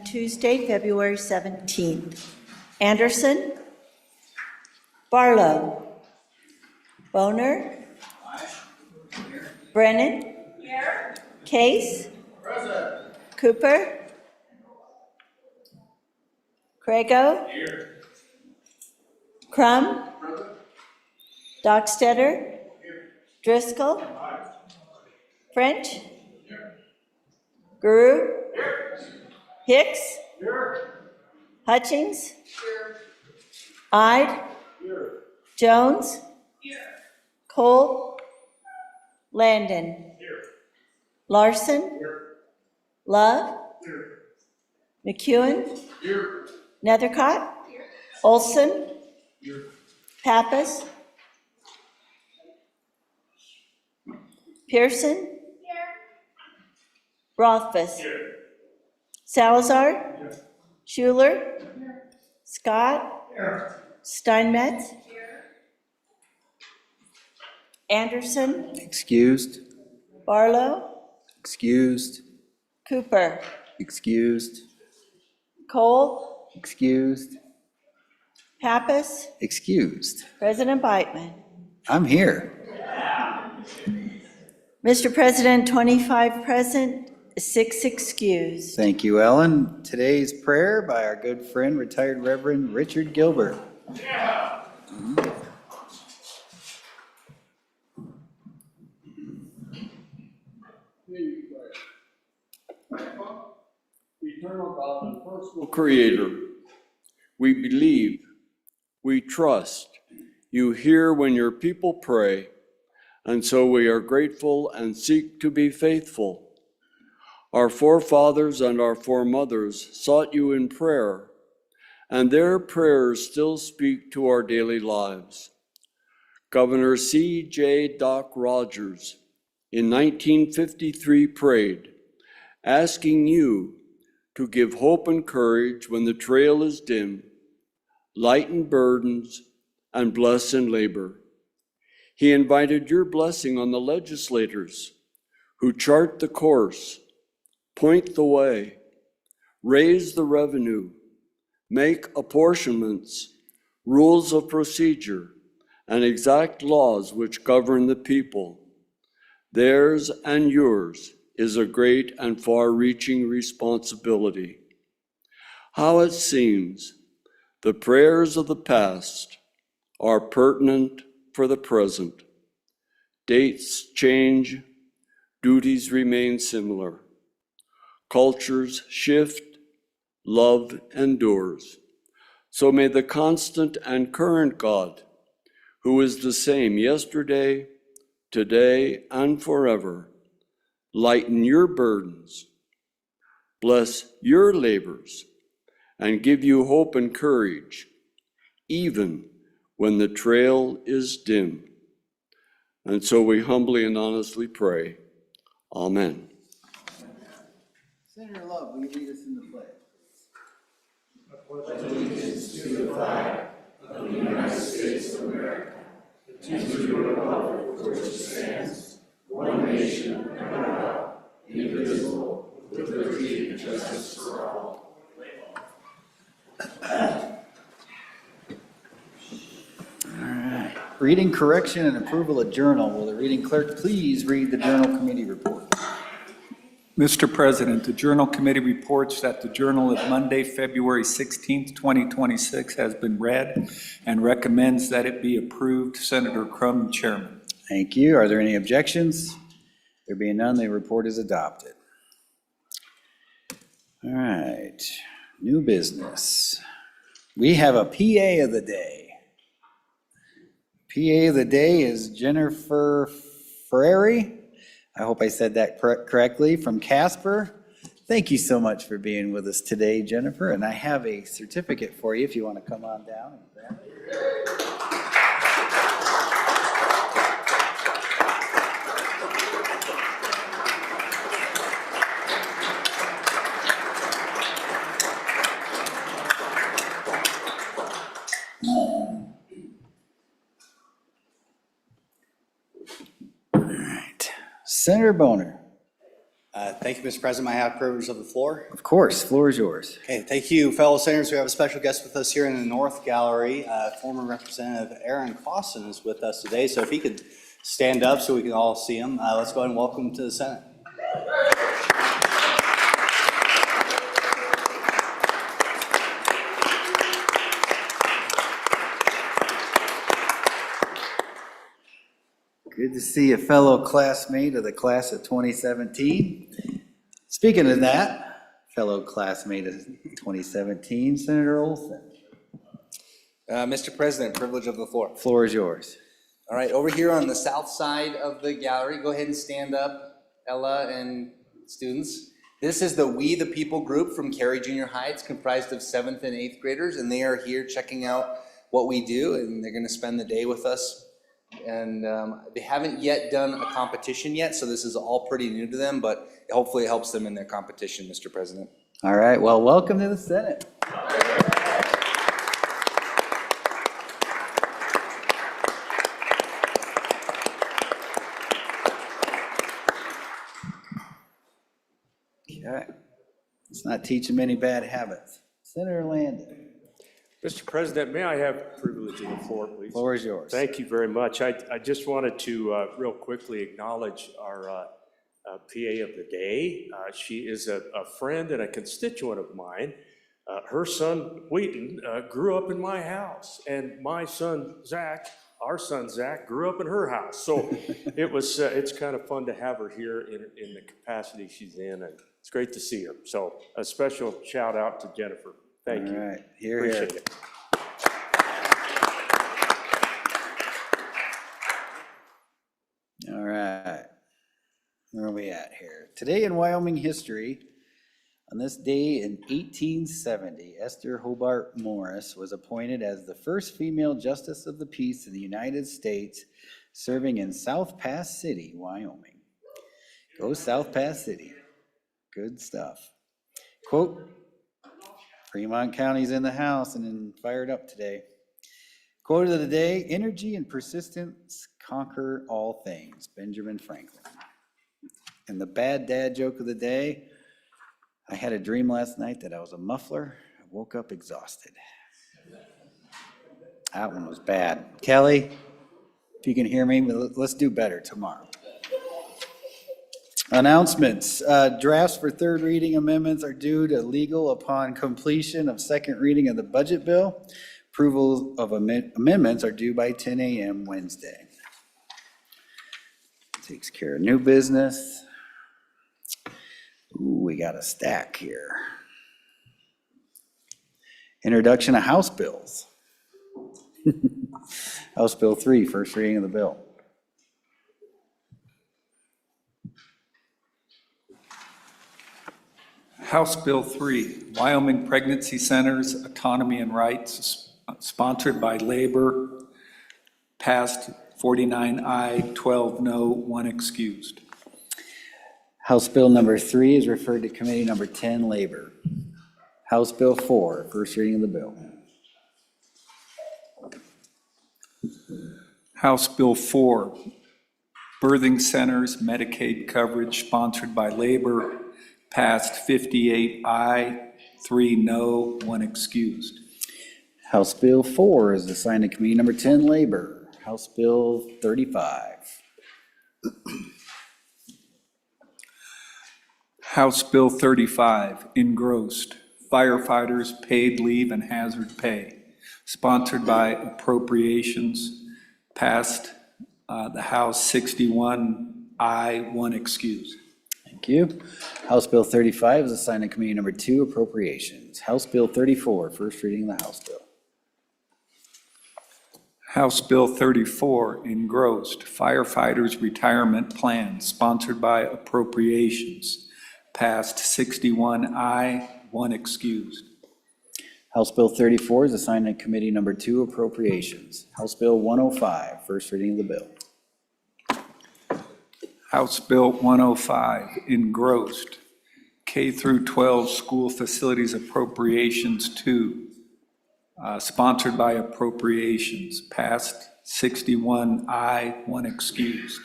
Tuesday, February 17th. Anderson? Barlow? Boner? Brennan? Here. Case? Present. Cooper? Crago? Here. Crum? Present. Dockstetter? Here. Driscoll? Aye. French? Here. Guru? Here. Hicks? Here. Hutchings? Here. Ide? Here. Jones? Here. Cole? Landon? Here. Larson? Here. Love? Here. McEwen? Here. Nethercott? Here. Olson? Here. Pappas? Pearson? Here. Rothfuss? Here. Salazar? Here. Schuler? Here. Scott? Here. Steinmetz? Here. Anderson? Excused. Barlow? Excused. Cooper? Excused. Cole? Excused. Pappas? Excused. President Beitman? I'm here. Mr. President, 25 present, 6 excused. Thank you, Ellen. Today's prayer by our good friend, retired Reverend Richard Gilbert. Yeah. Eternal God and personal Creator, we believe, we trust, you hear when your people pray, and so we are grateful and seek to be faithful. Our forefathers and our foremothers sought you in prayer, and their prayers still speak to our daily lives. Governor C.J. Doc Rogers in 1953 prayed, asking you to give hope and courage when the trail is dim, lighten burdens, and bless in labor. He invited your blessing on the legislators who chart the course, point the way, raise the revenue, make apportionments, rules of procedure, and exact laws which govern the people. Theirs and yours is a great and far-reaching responsibility. How it seems the prayers of the past are pertinent for the present. Dates change, duties remain similar. Cultures shift, love endures. So may the constant and current God, who is the same yesterday, today, and forever, lighten your burdens, bless your labors, and give you hope and courage, even when the trail is dim. And so we humbly and honestly pray. Amen. Senator Love, will you lead us in the pledge? Allegiance to the flag of the United States of America, and to the republic for which it stands, one nation, under God, indivisible, with liberty and justice for all. All right. Reading, correction, and approval of journal. Will the reading clerk please read the journal committee report? Mr. President, the Journal Committee reports that the Journal of Monday, February 16th, 2026 has been read and recommends that it be approved. Senator Crum, Chairman. Thank you. Are there any objections? There being none, the report is adopted. All right, new business. We have a PA of the day. PA of the day is Jennifer Ferrari. I hope I said that correctly, from Casper. Thank you so much for being with us today, Jennifer. And I have a certificate for you if you want to come on down and grab it. All right, Senator Boner. Thank you, Mr. President. I have privilege of the floor. Of course, floor is yours. Okay, thank you, fellow senators. We have a special guest with us here in the North Gallery. Former Representative Aaron Clausen is with us today, so if he could stand up so we can all see him. Let's go ahead and welcome him to the Senate. Good to see a fellow classmate of the class of 2017. Speaking of that, fellow classmate of 2017, Senator Olson. Mr. President, privilege of the floor. Floor is yours. All right, over here on the south side of the gallery, go ahead and stand up, Ella and students. This is the We the People group from Cary Junior High. It's comprised of 7th and 8th graders, and they are here checking out what we do, and they're gonna spend the day with us. And they haven't yet done a competition yet, so this is all pretty new to them, but hopefully it helps them in their competition, Mr. President. All right, well, welcome to the Senate. Okay, let's not teach them any bad habits. Senator Landon. Mr. President, may I have privilege of the floor, please? Floor is yours. Thank you very much. I just wanted to real quickly acknowledge our PA of the day. She is a friend and a constituent of mine. Her son, Wheaton, grew up in my house, and my son, Zach, our son, Zach, grew up in her house. So it's kind of fun to have her here in the capacity she's in, and it's great to see her. So a special shout out to Jennifer. Thank you. All right, here, Appreciate here. it. All right, where are we at here? Today in Wyoming history, on this day in 1870, Esther Hobart Morris was appointed as the first female justice of the peace in the United States, serving in South Pass City, Wyoming. Go South Pass City. Good stuff. Quote, Fremont County's in the house and fired up today. Quote of the day, energy and persistence conquer all things, Benjamin Franklin. And the bad dad joke of the day, I had a dream last night that I was a muffler. I woke up exhausted. That one was bad. Kelly, if you can hear me, let's do better tomorrow. Announcements. Drafts for third reading amendments are due to legal upon completion of second reading of the budget bill. Approval of amendments are due by 10 a.m. Wednesday. Takes care of new business. Ooh, we got a stack here. Introduction of House bills. House Bill 3, first reading of the bill. House Bill 3, Wyoming Pregnancy Centers, Autonomy and Rights, sponsored by Labor, passed 49 aye, 12 no, 1 excused. House Bill number 3 is referred to Committee number 10, Labor. House Bill 4, first reading of the bill. House Bill 4, Birthing Centers, Medicaid Coverage, sponsored by Labor, passed 58 aye, 3 no, 1 excused. House Bill 4 is assigned to Committee number 10, Labor. House Bill 35. House Bill 35, engrossed, firefighters paid leave and hazard pay, sponsored by Appropriations, passed the House 61 aye, 1 excused. Thank you. House Bill 35 is assigned to Committee number 2, Appropriations. House Bill 34, first reading of the House Bill. House Bill 34, engrossed, firefighters retirement plan, sponsored by Appropriations, passed 61 aye, 1 excused. House Bill 34 is assigned to Committee number 2, Appropriations. House Bill 105, first reading of the bill. House Bill 105, engrossed, K through 12 school facilities appropriations 2, sponsored by Appropriations, passed 61 aye, 1 excused.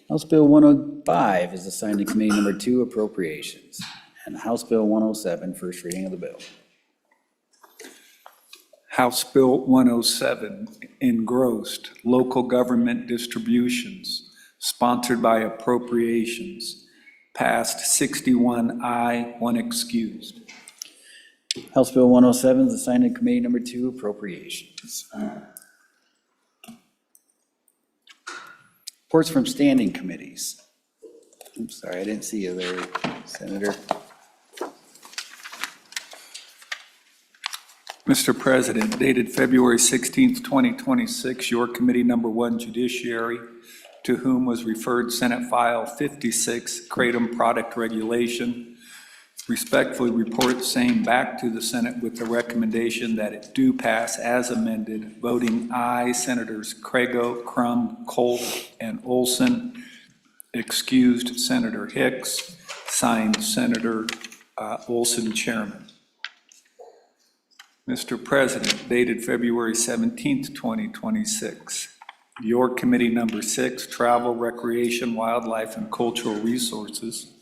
House Bill 105 is assigned to Committee Number 2, Appropriations. And House Bill 107, first reading of the bill. House Bill 107, engrossed, local government distributions, sponsored by appropriations, passed 61 aye, 1 excused. House Bill 107 is assigned to Committee Number 2, Appropriations. Reports from standing committees. I'm sorry, I didn't see you there, Senator. Mr. President, dated February 16th, 2026, your Committee Number 1 Judiciary, to whom was referred Senate File 56, Kratom Product Regulation, respectfully report same back to the Senate with the recommendation that it do pass as amended, voting aye, Senators Crago, Crum, Colt, and Olson, excused Senator Hicks, signed Senator Olson, Chairman. Mr. President, dated February 17th, 2026, your Committee Number 6, Travel, Recreation, Wildlife, and Cultural Resources,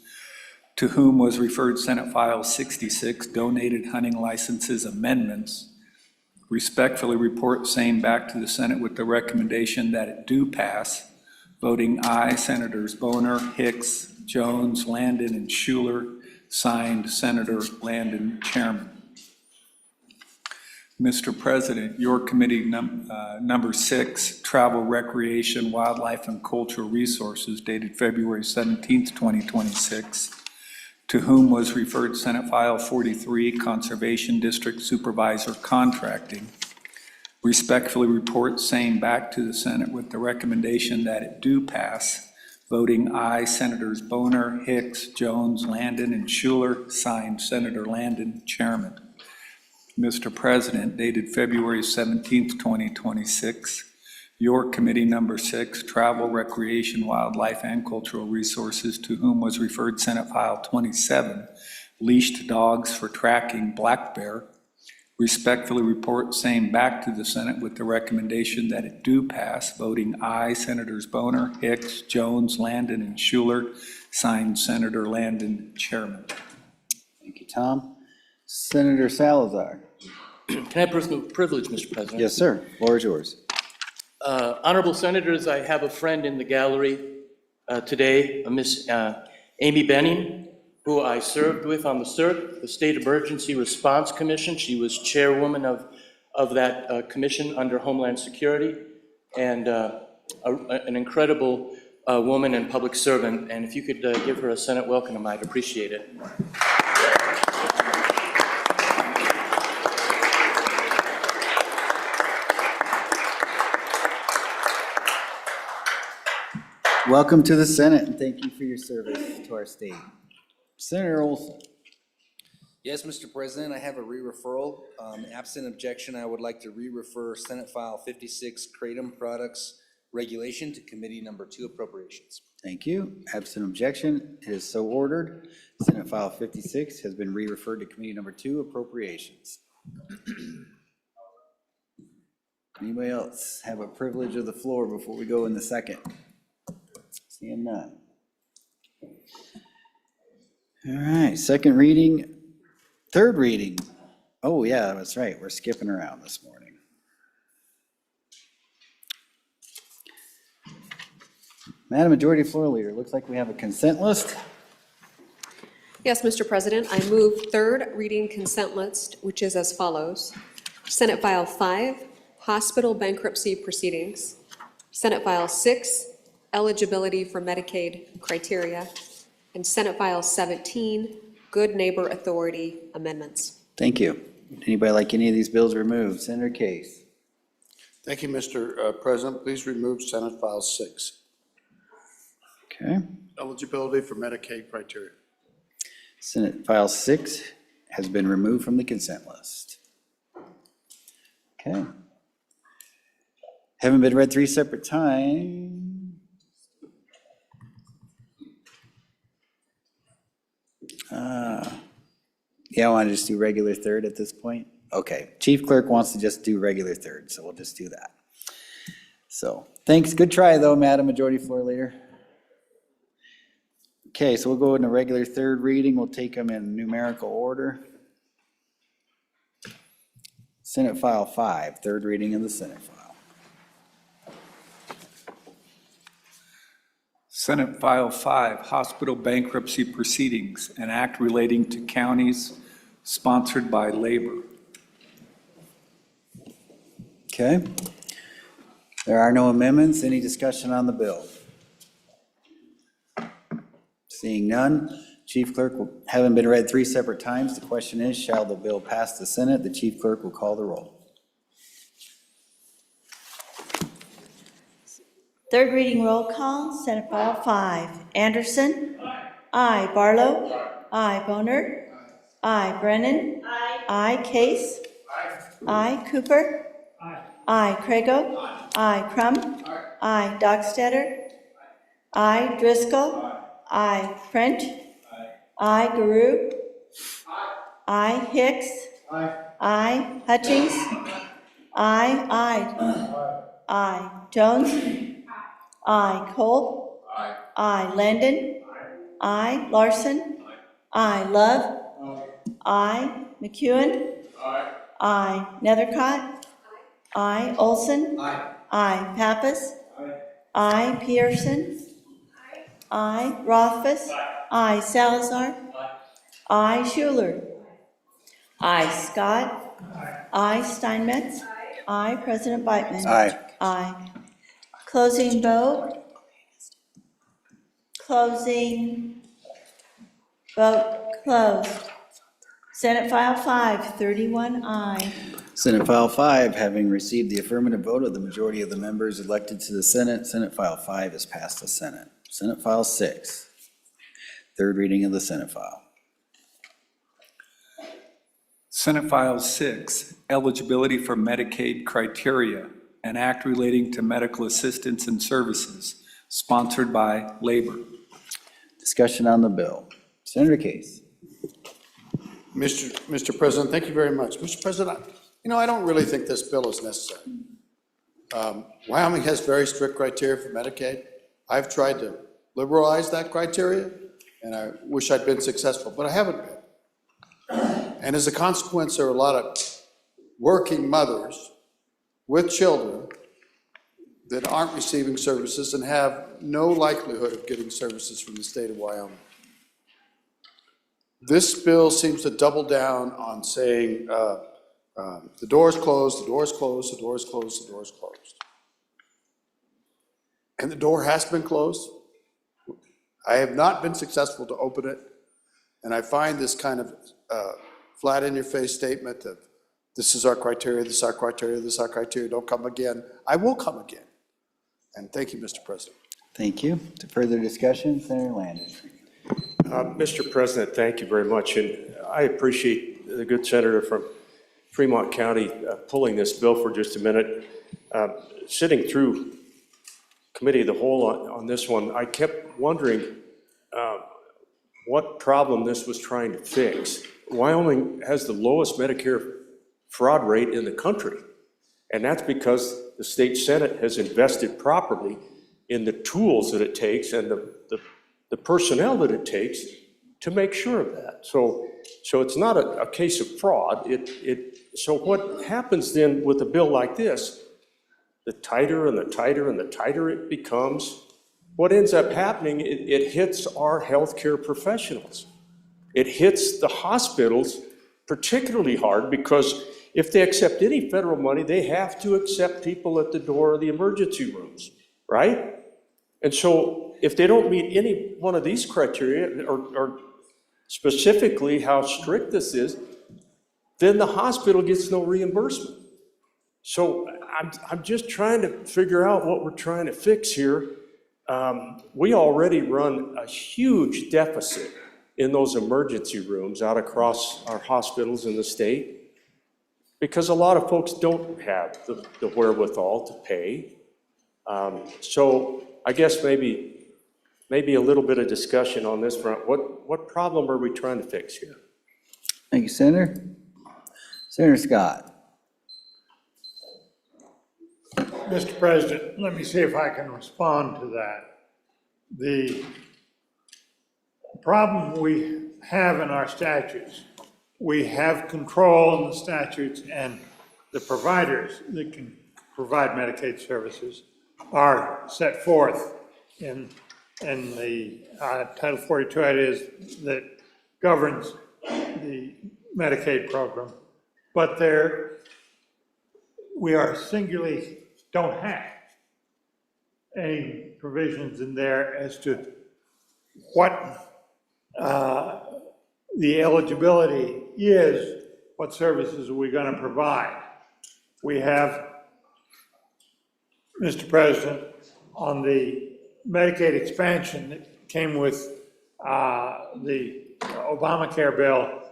to whom was referred Senate File 66, Donated Hunting Licenses Amendments, respectfully report same back to the Senate with the recommendation that it do pass, voting aye, Senators Boner, Hicks, Jones, Landon, and Schuler, signed Senator Landon, Chairman. Mr. President, your Committee Number 6, Travel, Recreation, Wildlife, and Cultural Resources, dated February 17th, 2026, to whom was referred Senate File 43, Conservation District Supervisor Contracting, respectfully report same back to the Senate with the recommendation that it do pass, voting aye, Senators Boner, Hicks, Jones, Landon, and Schuler, signed Senator Landon, Chairman. Mr. President, dated February 17th, 2026, your Committee Number 6, Travel, Recreation, Wildlife, and Cultural Resources, to whom was referred Senate File 27, Leashed Dogs for Tracking Black Bear, respectfully report same back to the Senate with the recommendation that it do pass, voting aye, Senators Boner, Hicks, Jones, Landon, and Schuler, signed Senator Landon, Chairman. Thank you, Tom. Senator Salazar. Can I have personal privilege, Mr. President? Yes, sir. Floor is yours. Honorable Senators, I have a friend in the gallery today, Miss Amy Benning, who I served with on the CERC, the State Emergency Response Commission. She was chairwoman of that commission under Homeland Security, and an incredible woman and public servant. And if you could give her a Senate welcome, I'd appreciate it. Welcome to the Senate, and thank you for your service to our state. Senator Olson. Yes, Mr. President, I have a re-referral. Absent objection, I would like to re-refer Senate File 56, Kratom Products Regulation, to Committee Number 2, Appropriations. Thank you. Absent objection, it is so ordered. Senate File 56 has been re-referred to Committee Number 2, Appropriations. Anybody else have a privilege of the floor before we go in the second? Seeing none. All right, second reading, third reading. Oh, yeah, that's right. We're skipping around this morning. Madam Majority Floor Leader, looks like we have a consent list. Yes, Mr. President, I move third reading consent list, which is as follows. Senate File 5, Hospital Bankruptcy Proceedings. Senate File 6, Eligibility for Medicaid Criteria. And Senate File 17, Good Neighbor Authority Amendments. Thank you. Anybody like any of these bills removed? Senator Case. Thank you, Mr. President. Please remove Senate File 6. Okay. Eligibility for Medicaid criteria. Senate File 6 has been removed from the consent list. Okay. Haven't been read 3 separate times. Yeah, I want to just do regular third at this point? Okay, Chief Clerk wants to just do regular third, so we'll just do that. So, thanks, good try though, Madam Majority Floor Leader. Okay, so we'll go in a regular third reading. We'll take them in numerical order. Senate File 5, third reading of the Senate file. Senate File 5, Hospital Bankruptcy Proceedings, an act relating to counties, sponsored by Labor. Okay. There are no amendments. Any discussion on the bill? Seeing none, Chief Clerk, having been read 3 separate times, the question is, shall the bill pass the Senate? The Chief Clerk will call the roll. Third reading roll call, Senate File 5. Anderson? Aye. Barlow? Aye. Boner? Aye. Brennan? Aye. Case? Aye. Cooper? Aye. Crago? Aye. Crum? Aye. Dockstader? Aye. Driscoll? Aye. French? Aye. Guru? Aye. Hicks? Aye. Hutchings? Aye. Aye. Jones? Aye. Cole? Aye. Landon? Aye. Larson? Aye. Love? Aye. McEwen? Aye. Nethercott? Aye. Olson? Aye. Pappas? Aye. Pearson? Aye. Rothfuss? Aye. Salazar? Aye. Schuler? Aye. Scott? Aye. Steinmetz? Aye. President Beitman? Aye. Aye. Closing vote? Closing vote closed. Senate File 5, 31 aye. Senate File 5, having received the affirmative vote of the majority of the members elected to the Senate, Senate File 5 is passed the Senate. Senate File 6, third reading of the Senate file. Senate File 6, Eligibility for Medicaid Criteria, an act relating to medical assistance and services, sponsored by Labor. Discussion on the bill. Senator Case. Mr. President, thank you very much. Mr. President, I don't really think this bill is necessary. Wyoming has very strict criteria for Medicaid. I've tried to liberalize that criteria, and I wish I'd been successful, but I haven't been. And as a consequence, there are a lot of working mothers with children that aren't receiving services and have no likelihood of getting services from the state of Wyoming. This bill seems to double down on saying the door is closed, the door is closed, the door is closed, the door is closed. And the door has been closed. I have not been successful to open it, and I find this kind of flat-in-your-face statement that this is our criteria, this is our criteria, this is our criteria, don't come again. I will come again. And thank you, Mr. President. Thank you. To further discussion, Senator Landon. Mr. President, thank you very much, and I appreciate the good senator from Fremont County pulling this bill for just a minute. Sitting through committee of the whole on this one, I kept wondering what problem this was trying to fix. Wyoming has the lowest Medicare fraud rate in the country, and that's because the state Senate has invested properly in the tools that it takes and the personnel that it takes to make sure of that. So it's not a case of fraud. So what happens then with a bill like this, the tighter and the tighter and the tighter it becomes, what ends up happening, it hits our healthcare professionals. It hits the hospitals particularly hard because if they accept any federal money, they have to accept people at the door of the emergency rooms, right? And so if they don't meet any one of these criteria, or specifically how strict this is, then the hospital gets no reimbursement. So I'm just trying to figure out what we're trying to fix here. We already run a huge deficit in those emergency rooms out across our hospitals in the state because a lot of folks don't have the wherewithal to pay. So I guess maybe a little bit of discussion on this front. What problem are we trying to fix here? Thank you, Senator. Senator Scott. Mr. President, let me see if I can respond to that. problem we have in our statutes, we have control in the statutes, and the providers that can provide Medicaid services are set forth in the Title 42 it is that governs the Medicaid program. But we are singularly don't have any provisions in there as to what the eligibility is, what services are we going to provide. We have, Mr. President, on the Medicaid expansion that came with the Obamacare bill,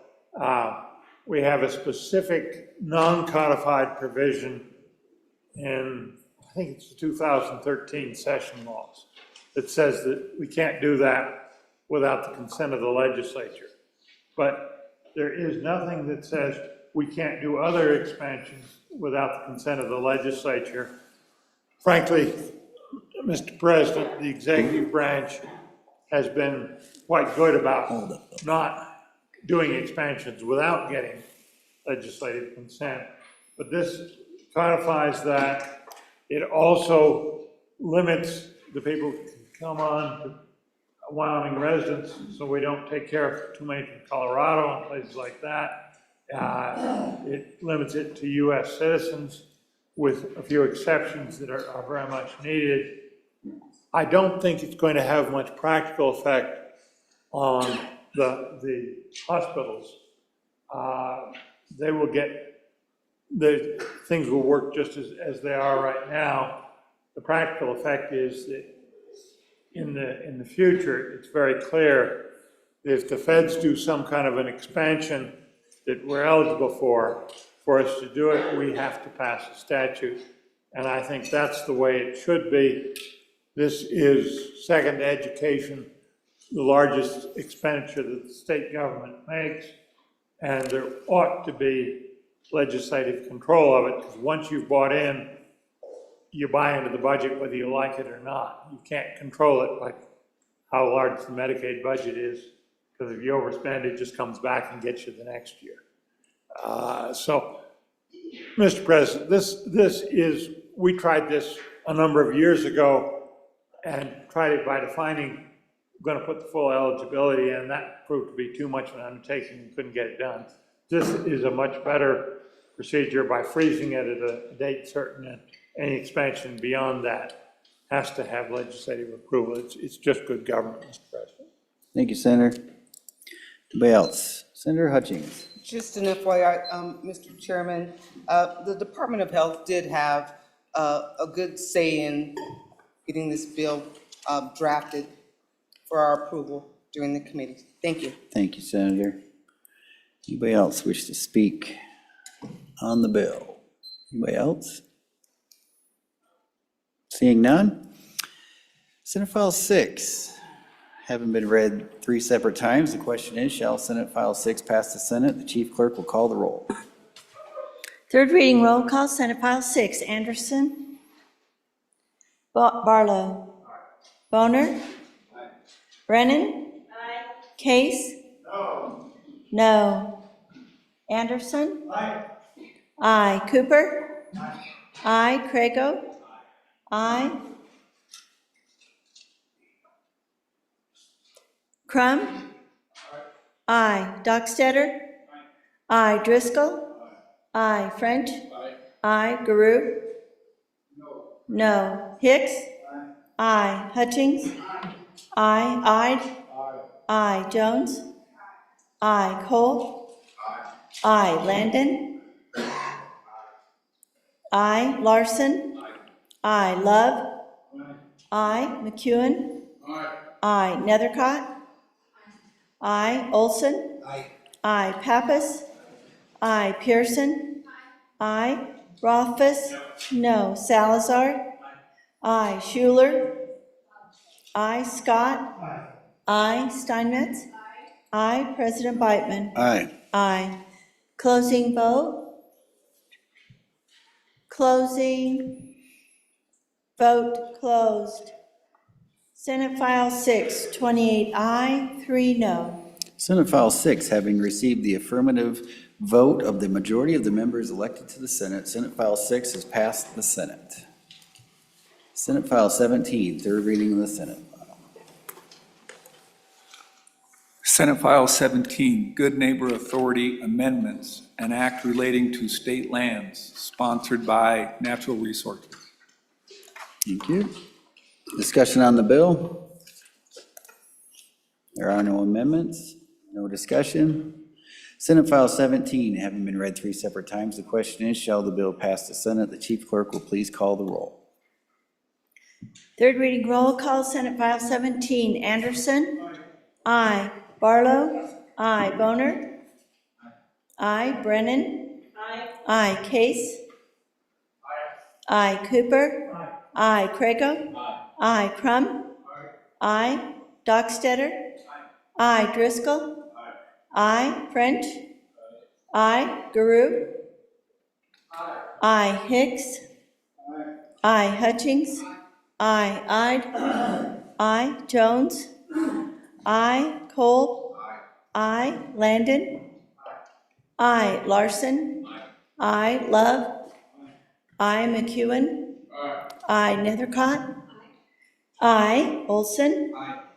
we have a specific non-codified provision in, I think it's the 2013 session laws, that says that we can't do that without the consent of the legislature. But there is nothing that says we can't do other expansions without the consent of the legislature. Frankly, Mr. President, the executive branch has been quite good about not doing expansions without getting legislative consent. But this codifies that. It also limits the people who can come on to Wyoming residents, so we don't take care of too many from Colorado and places like that. It limits it to US citizens with a few exceptions that are very much needed. I don't think it's going to have much practical effect on the hospitals. They will get, the things will work just as they are right now. The practical effect is that in the future, it's very clear that if the feds do some kind of an expansion that we're eligible for us to do it, we have to pass a statute. And I think that's the way it should be. This is, second to education, the largest expenditure that the state government makes, and there ought to be legislative control of it, because once you've bought in, you buy into the budget whether you like it or not. You can't control it like how large the Medicaid budget is, because if you overspend, it just comes back and gets you the next year. So, Mr. President, this is, we tried this a number of years ago and tried it by defining, going to put the full eligibility in, and that proved to be too much of an undertaking and couldn't get it done. This is a much better procedure by freezing it at a date certain, and any expansion beyond that has to have legislative approval. It's just good government, Mr. President. Thank you, Senator. Anybody else? Senator Hutchings. Just an FYI, Mr. Chairman, the Department of Health did have a good say in getting this bill drafted for our approval during the committee. Thank you. Thank you, Senator. Anybody else wish to speak on the bill? Anybody else? Seeing none? Senate File 6, having been read 3 separate times, the question is, shall Senate File 6 pass the Senate? The chief clerk will call the roll. Third reading roll call, Senate File 6, Anderson. Barlow. Boner. Brennan. Case. No. Anderson. Aye. Cooper. Aye. Crago. Aye. Crum. Aye. Dockstetter. Aye. Driscoll. Aye. French. Aye. Garou. No. Hicks. Aye. Hutchings. Aye. Aye. Jones. Aye. Cole. Aye. Landon. Aye. Larson. Aye. Love. Aye. McEwen. Aye. Nethercott. Aye. Olson. Aye. Pappas. Aye. Pearson. Aye. Rothfuss. No. Salazar. Aye. Schuler. Aye. Scott. Aye. Steinmetz. Aye. President Beitman. Aye. Aye. Closing vote. Closing. Vote closed. Senate File 6, 28 aye, 3 no. Senate File 6, having received the affirmative vote of the majority of the members elected to the Senate, Senate File 6 has passed the Senate. Senate File 17, third reading of the Senate file. Senate File 17, Good Neighbor Authority Amendments, an act relating to state lands, sponsored by Natural Resources. Thank you. Discussion on the bill? There are no amendments, no discussion. Senate File 17, having been read 3 separate times, the question is, shall the bill pass the Senate? The chief clerk will please call the roll. Third reading roll call, Senate File 17, Anderson? Aye. Barlow? Aye. Boner? Aye. Brennan? Aye. Case? Aye. Cooper? Aye. Crago? Aye. Crum? Aye. Dockstetter? Aye. Driscoll? Aye. French? Aye. Guru? Aye. Hicks? Aye. Hutchings? Aye. Ide? Aye. Jones? Aye. Cole? Aye. Landon? Aye. Larson? Aye. Love? Aye. McEwen? Aye. Nethercott? Aye. Olson?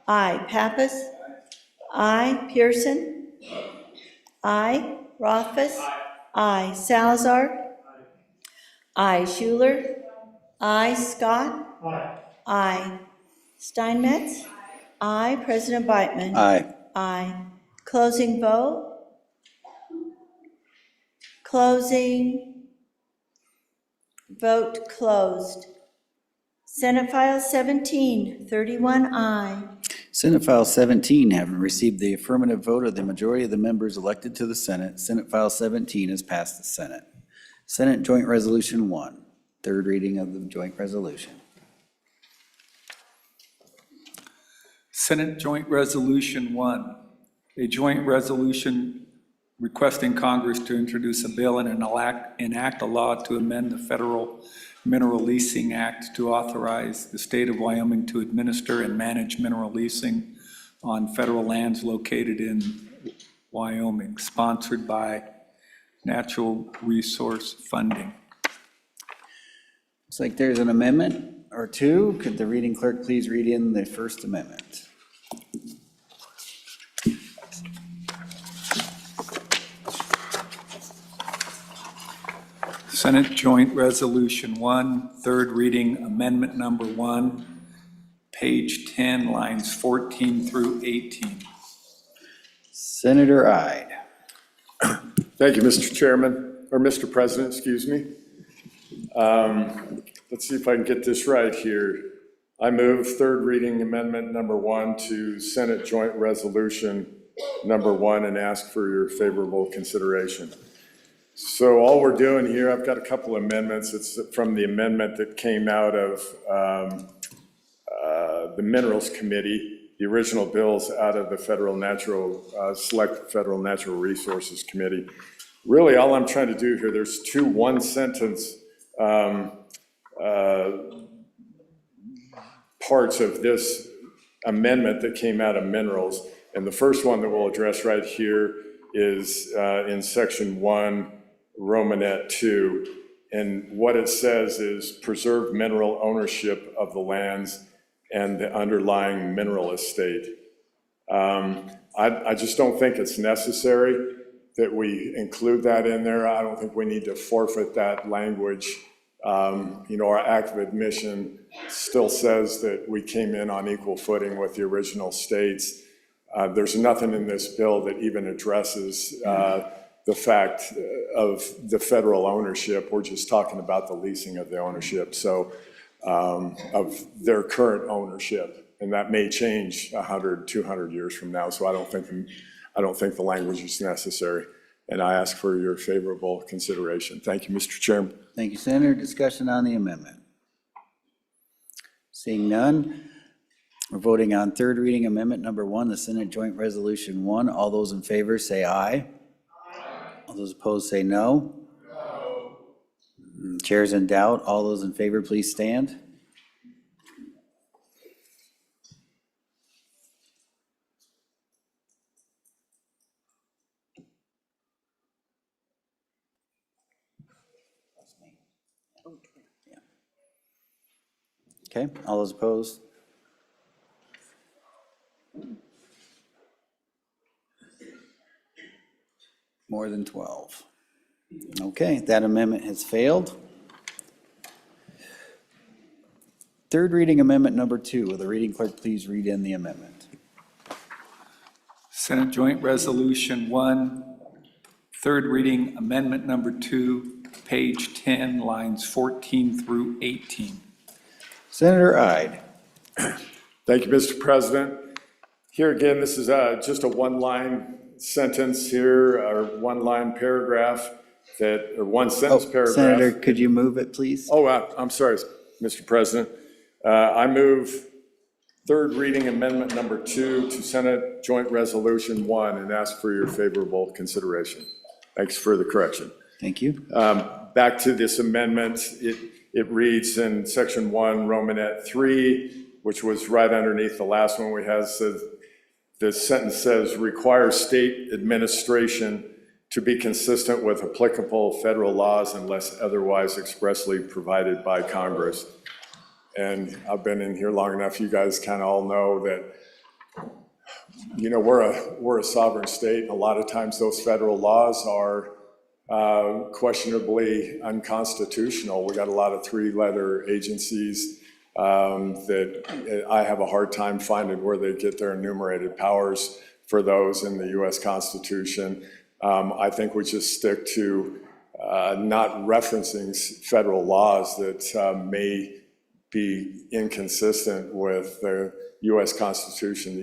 Aye. Pappas? Aye. Pearson? Aye. Rothfuss? Aye. Salazar? Aye. Schuler? Aye. Scott? Aye. Steinmetz? Aye. President Beitman? Aye. Aye. Closing vote? Closing. Vote closed. Senate File 17, 31 aye. Senate File 17, having received the affirmative vote of the majority of the members elected to the Senate, Senate File 17 has passed the Senate. Senate Joint Resolution 1, third reading of the joint resolution. Senate Joint Resolution 1, a joint resolution requesting Congress to introduce a bill and enact a law to amend the Federal Mineral Leasing Act to authorize the state of Wyoming to administer and manage mineral leasing on federal lands located in Wyoming, sponsored by Natural Resource Funding. Looks like there's an amendment or two. Could the reading clerk please read in the first amendment? Senate Joint Resolution 1, third reading, amendment number 1, page 10, lines 14 through 18. Senator Ide. Thank you, Mr. Chairman, or Mr. President, excuse me. Let's see if I can get this right here. I move third reading amendment number 1 to Senate Joint Resolution number 1 and ask for your favorable consideration. So all we're doing here, I've got a couple amendments. It's from the amendment that came out of the Minerals Committee. The original bill's out of the Select Federal Natural Resources Committee. Really, all I'm trying to do here, there's two one-sentence parts of this amendment that came out of Minerals. And the first one that we'll address right here is in Section 1, Romanet 2. And what it says is preserve mineral ownership of the lands and the underlying mineral estate. I just don't think it's necessary that we include that in there. I don't think we need to forfeit that language. Our act of admission still says that we came in on equal footing with the original states. There's nothing in this bill that even addresses the fact of the federal ownership. We're just talking about the leasing of the ownership, so of their current ownership, and that may change 100, 200 years from now. So I don't think the language is necessary, and I ask for your favorable consideration. Thank you, Mr. Chairman. Thank you, Senator. Discussion on the amendment. Seeing none, we're voting on third reading amendment number 1, the Senate Joint Resolution 1. All those in favor say aye. All those opposed say no. Chair's in doubt. All those in favor, please stand. Okay, all those opposed? More than 12. Okay, that amendment has failed. Third reading amendment number 2. Will the reading clerk please read in the amendment? Senate Joint Resolution 1, third reading amendment number 2, page 10, lines 14 through 18. Senator Ide. Thank you, Mr. President. Here again, this is just a one-line sentence here, or one-line paragraph or one-sentence paragraph. Senator, could you move it, please? Oh, I'm sorry, Mr. President. I move third reading amendment number 2 to Senate Joint Resolution 1 and ask for your favorable consideration. Thanks for the correction. Thank you. Back to this amendment, it reads in section 1, Romanet 3, which was right underneath the last one we had, says, the sentence says, require state administration to be consistent with applicable federal laws unless otherwise expressly provided by Congress. And I've been in here long enough, you guys kind of all know that, you know, we're a sovereign state, and a lot of times those federal laws are questionably unconstitutional. We got a lot of three-letter agencies that I have a hard time finding where they get their enumerated powers for those in the U.S. Constitution. I think we just stick to not referencing federal laws that may be inconsistent with the U.S. Constitution,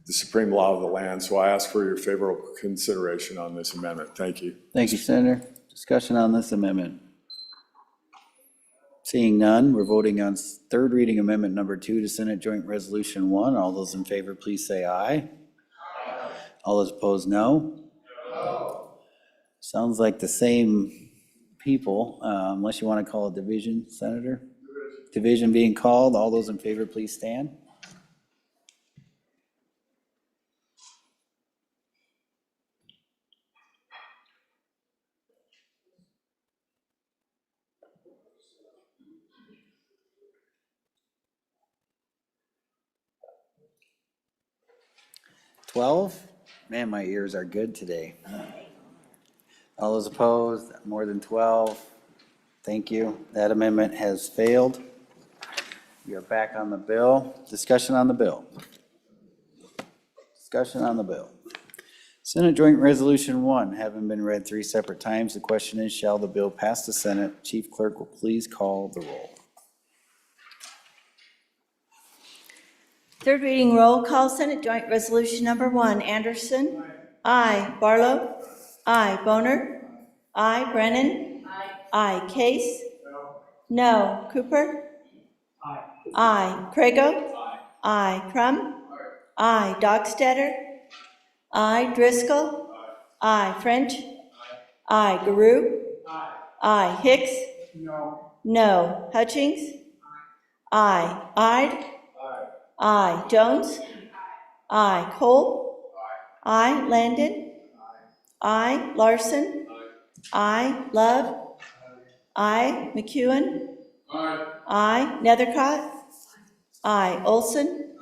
the supreme law of the land. So I ask for your favorable consideration on this amendment. Thank you. Thank you, Senator. Discussion on this amendment. Seeing none, we're voting on third reading amendment number 2 to Senate Joint Resolution 1. All those in favor, please say aye. All those opposed, no. Sounds like the same people, unless you want to call a division, Senator. Division being called. All those in favor, please stand. Man, my ears are good today. All those opposed, more than 12. Thank you. That amendment has failed. We are back on the bill. Discussion on the bill. Discussion on the bill. Senate Joint Resolution 1, having been read 3 separate times, the question is, shall the bill pass the Senate? Chief Clerk will please call the roll. Third reading roll call, Senate Joint Resolution number 1, Anderson. Aye. Barlow. Aye. Boner. Aye. Brennan. Aye. Case. No. Cooper. Aye. Prego. Aye. Crum. Aye. Dockstader. Aye. Driscoll. Aye. French. Aye. Garou. Aye. Hicks. No. Hutchings. Aye. Ide. Aye. Jones. Aye. Cole. Aye. Landon. Aye. Larson. Aye. Love. Aye. McEwen. Aye. Nethercott. Aye. Olson.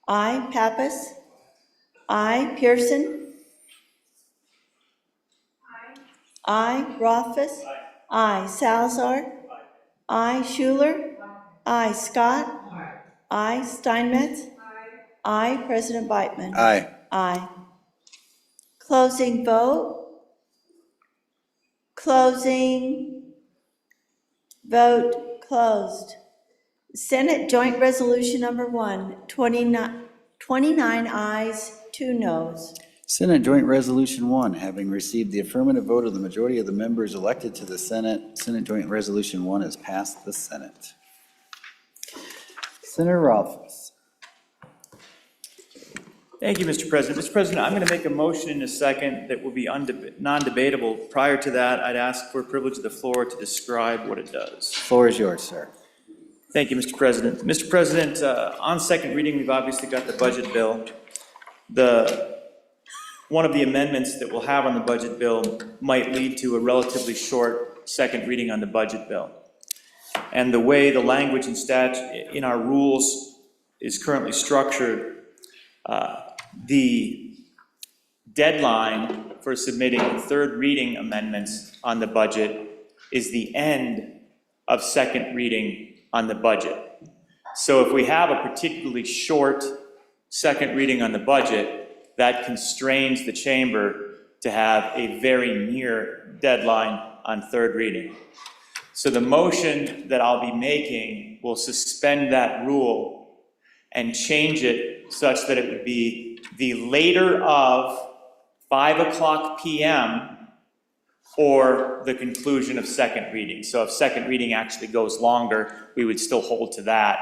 Aye. Pappas. Aye. Pearson. Aye. Rothfuss. Aye. Salazar. Aye. Schuler. Aye. Scott. Aye. Steinmetz. Aye. President Beitman. Aye. Aye. Closing vote. Closing. Vote closed. Senate Joint Resolution number 1, 29 ayes, 2 noes. Senate Joint Resolution 1, having received the affirmative vote of the majority of the members elected to the Senate, Senate Joint Resolution 1 has passed the Senate. Senator Rothfuss. Thank you, Mr. President. Mr. President, I'm going to make a motion in a second that will be non-debatable. Prior to that, I'd ask for a privilege of the floor to describe what it does. Floor is yours, sir. Thank you, Mr. President. Mr. President, on second reading, we've obviously got the budget bill. One of the amendments that we'll have on the budget bill might lead to a relatively short second reading on the budget bill. And the way the language in our rules is currently structured, the deadline for submitting third reading amendments on the budget is the end of second reading on the budget. So if we have a particularly short second reading on the budget, that constrains the chamber to have a very near deadline on third reading. So the motion that I'll be making will suspend that rule and change it such that it would be the later of 5:00 p.m. or the conclusion of second reading. So if second reading actually goes longer, we would still hold to that.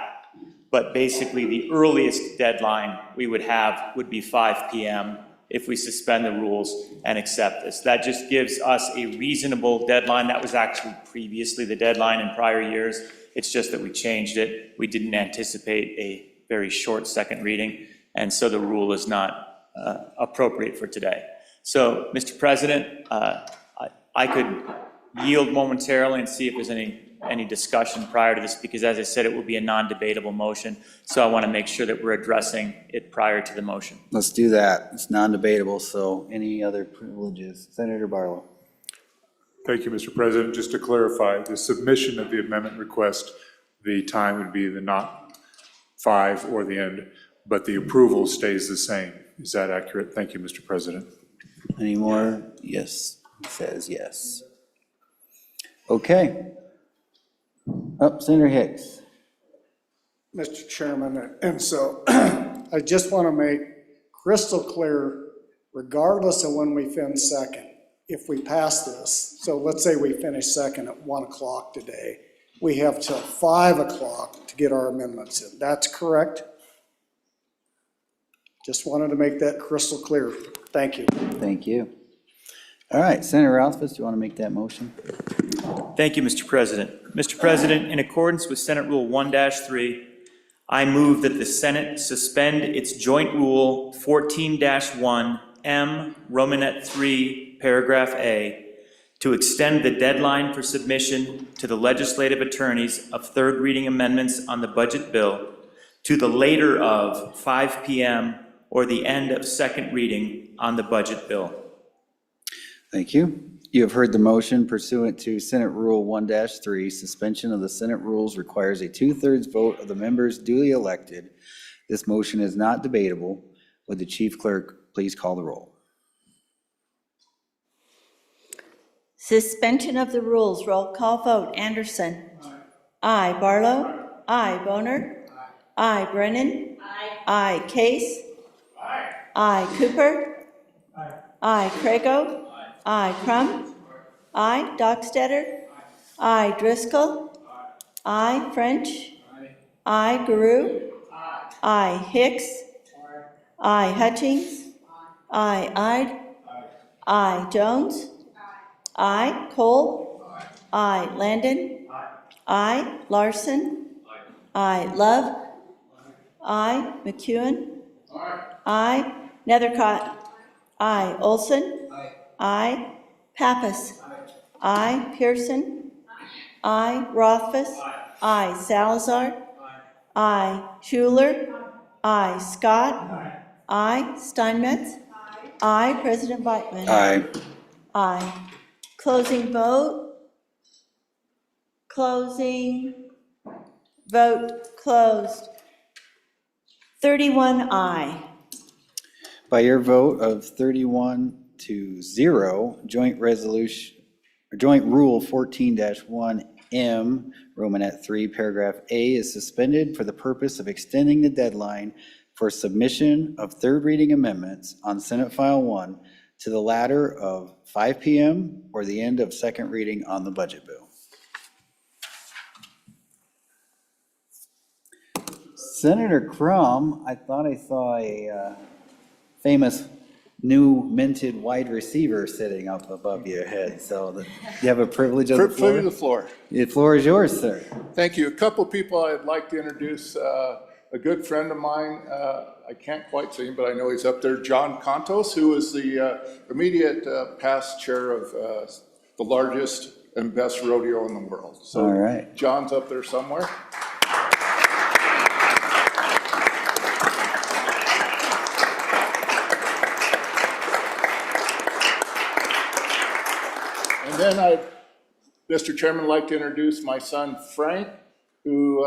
But basically, the earliest deadline we would have would be 5 p.m. if we suspend the rules and accept this. That just gives us a reasonable deadline. That was actually previously the deadline in prior years. It's just that we changed it. We didn't anticipate a very short second reading, and so the rule is not appropriate for today. So, Mr. President, I could yield momentarily and see if there's any discussion prior to this, because as I said, it will be a non-debatable motion. So I want to make sure that we're addressing it prior to the motion. Let's do that. It's non-debatable, so any other privileges? Senator Barlow. Thank you, Mr. President. Just to clarify, the submission of the amendment request, the time would be the not 5 or the end, but the approval stays the same. Is that accurate? Thank you, Mr. President. Any more? Yes, he says yes. Okay. Up, Senator Hicks. Mr. Chairman, and so I just want to make crystal clear, regardless of when we finish second, if we pass this, so let's say we finish second at 1 o'clock today, we have till 5 o'clock to get our amendments in. That's correct? Just wanted to make that crystal clear. Thank you. Thank you. All right, Senator Rothfuss, do you want to make that motion? Thank you, Mr. President. Mr. President, in accordance with Senate Rule 1-3, I move that the Senate suspend its Joint Rule 14-1 M, Romanet 3, Paragraph A, to extend the deadline for submission to the legislative attorneys of third reading amendments on the budget bill to the later of 5 p.m. or the end of second reading on the budget bill. Thank you. You have heard the motion pursuant to Senate Rule 1-3. Suspension of the Senate rules requires a 2/3 vote of the members duly elected. This motion is not debatable. Would the chief clerk please call the roll? Suspension of the rules, roll call vote. Anderson. Aye. Barlow. Aye. Boner. Aye. Brennan. Aye. Case. Aye. Cooper. Aye. Crago. Aye. Crum. Aye. Dockstetter. Aye. Driscoll. Aye. French. Aye. Guru. Aye. Hicks. Aye. Hutchings. Aye. Ide. Aye. Jones. Aye. Cole. Aye. Landon. Aye. Larson. Aye. Love. Aye. McEwen. Aye. Nethercott. Aye. Olson. Aye. Pappas. Aye. Pearson. Aye. Rothfuss. Aye. Salazar. Aye. Schuler. Aye. Scott. Aye. Steinmetz. Aye. President Weitman. Aye. Aye. Closing vote. Closing. Vote closed. 31 aye. By your vote of 31-0, joint resolution, or joint rule 14-1M, Romanet 3, paragraph A is suspended for the purpose of extending the deadline for submission of third reading amendments on Senate File 1 to the latter of 5 p.m. or the end of second reading on the budget bill. Senator Crum, I thought I saw a famous new minted wide receiver sitting up above your head. So you have a privilege of the floor. Privilege of the floor. The floor is yours, sir. Thank you. A couple people I'd like to introduce. A good friend of mine, I can't quite see him, but I know he's up there, John Contos, who is the immediate past chair of the largest and best rodeo in the world. So All right. John's up there somewhere. And then Mr. Chairman, I'd like to introduce my son Frank, who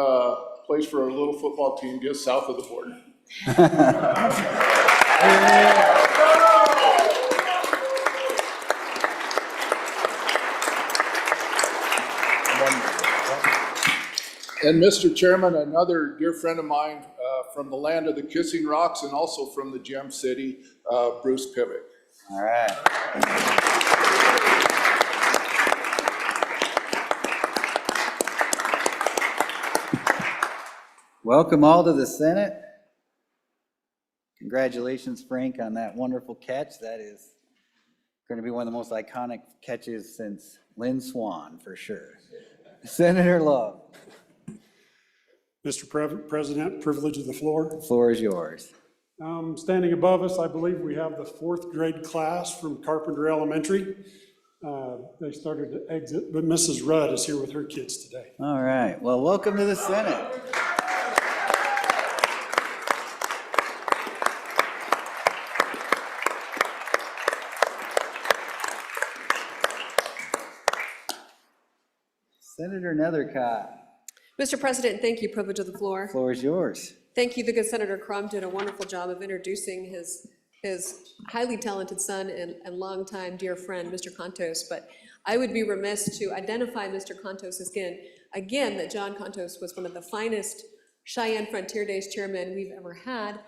plays for a little football team just south of the border. And Mr. Chairman, another dear friend of mine from the land of the Kissing Rocks and also from the Gem City, Bruce Pivick. All right. Welcome all to the Senate. Congratulations, Frank, on that wonderful catch. That is going to be one of the most iconic catches since Lynn Swan, for sure. Senator Love. Mr. President, privilege of the floor. The floor is yours. Standing above us, I believe we have the 4th grade class from Carpenter Elementary. They started to exit, but Mrs. Rudd is here with her kids today. All right. Well, welcome to the Senate. Senator Nethercott. Mr. President, thank you. Privilege of the floor. The floor is yours. Thank you. The good Senator Crum did a wonderful job of introducing his highly talented son and longtime dear friend, Mr. Contos. But I would be remiss to identify Mr. Contos again, that John Contos was one of the finest Cheyenne Frontier Days chairmen we've ever had.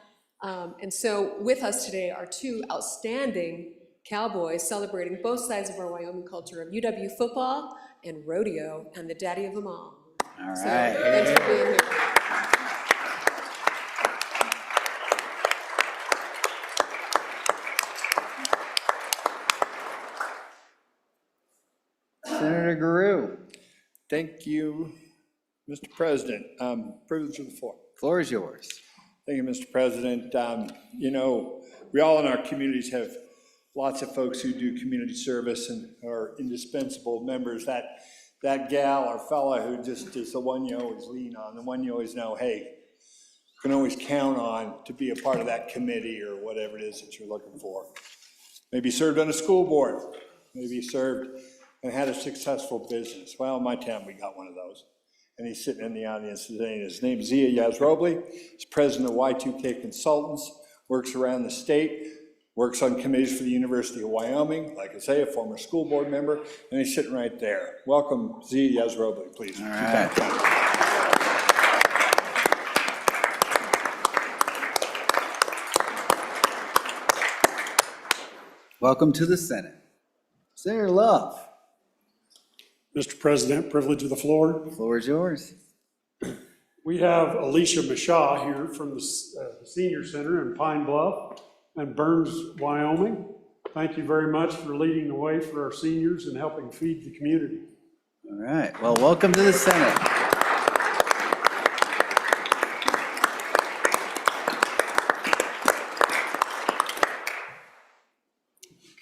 And so with us today are 2 outstanding cowboys celebrating both sides of our Wyoming culture of UW football and rodeo, and the daddy of them all. All right. So, thanks for being here. Senator Guru. Thank you, Mr. President. Privilege of the floor. Floor is yours. Thank you, Mr. President. You know, we all in our communities have lots of folks who do community service and are indispensable members. That gal or fella who just is the one you always lean on, the one you always know, hey, can always count on to be a part of that committee or whatever it is that you're looking for. Maybe served on a school board, maybe served and had a successful business. Well, in my town, we got one of those. And he's sitting in the audience today, and his name is Zia Yazrobli. He's president of Y2K Consultants, works around the state, works on committees for the University of Wyoming, like I say, a former school board member, and he's sitting right there. Welcome, Zia Yazrobli, please. All right. Welcome to the Senate. Senator Love. Mr. President, privilege of the floor. The floor is yours. We have Alicia Mashaw here from the Senior Center in Pine Bluff and Burns, Wyoming. Thank you very much for leading the way for our seniors and helping feed the community. All right. Well, welcome to the Senate.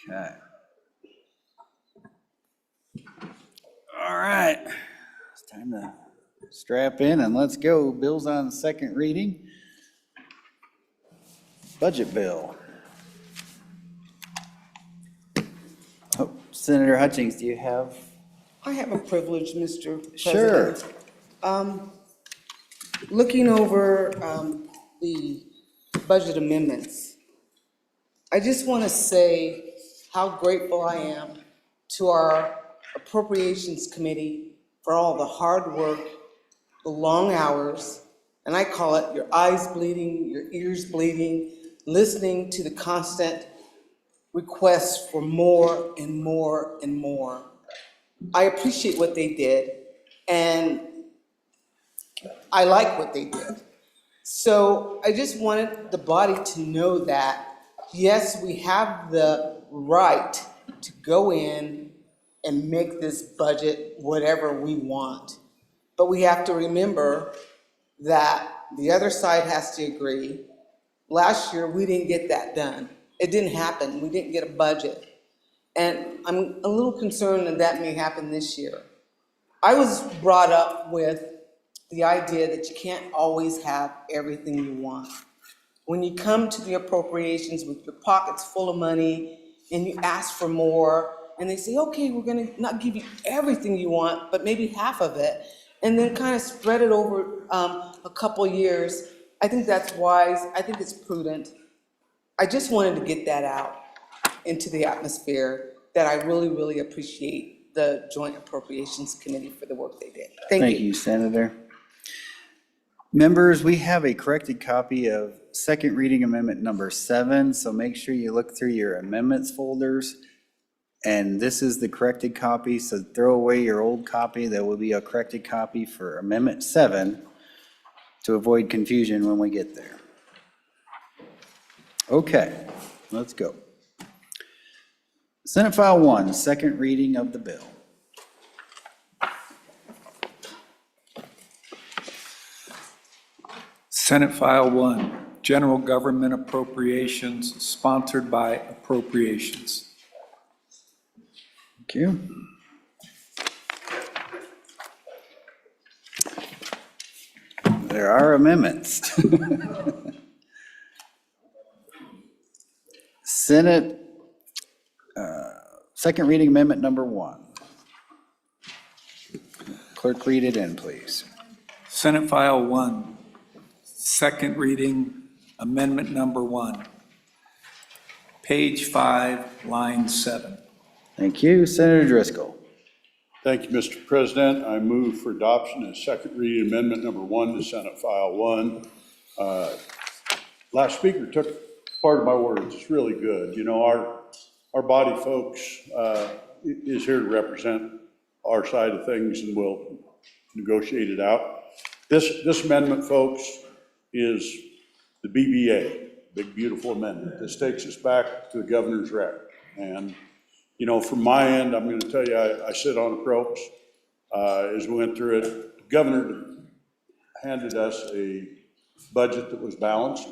Okay. All right. It's time to strap in and let's go. Bill's on second reading. Budget bill. Oh, Senator Hutchings, do you have? I have a privilege, Mr. President. Sure. Looking over the budget amendments, I just want to say how grateful I am to our Appropriations Committee for all the hard work, the long hours, and I call it your eyes bleeding, your ears bleeding, listening to the constant requests for more and more and more. I appreciate what they did, and I like what they did. So I just wanted the body to know that, yes, we have the right to go in and make this budget whatever we want. But we have to remember that the other side has to agree. Last year, we didn't get that done. It didn't happen. We didn't get a budget. And I'm a little concerned that that may happen this year. I was brought up with the idea that you can't always have everything you want. When you come to the appropriations with your pockets full of money and you ask for more, and they say, okay, we're gonna not give you everything you want, but maybe half of it, and then kind of spread it over a couple years, I think that's wise. I think it's prudent. I just wanted to get that out into the atmosphere, that I really, really appreciate the Joint Appropriations Committee for the work they did. Thank you. Senator. Members, we have a corrected copy of second reading amendment number 7, so make sure you look through your amendments folders. And this is the corrected copy, so throw away your old copy. There will be a corrected copy for amendment 7 to avoid confusion when we get there. Okay, let's go. Senate File 1, second reading of the bill. Senate File 1, General Government Appropriations, sponsored by Appropriations. Thank you. There are amendments. Senate, second reading amendment number 1. Clerk, read it in, please. Senate File 1, second reading amendment number 1. Page 5, line 7. Thank you. Senator Driscoll. Thank you, Mr. President. I move for adoption of second reading amendment number 1 to Senate File 1. Last speaker took part of my words. It's really good. You know, our body folks is here to represent our side of things, and we'll negotiate it out. This amendment, folks, is the BBA, big beautiful amendment. This takes us back to the governor's rec. And you know, from my end, I'm going to tell you, I sit on approach. As we went through it, the governor handed us a budget that was balanced,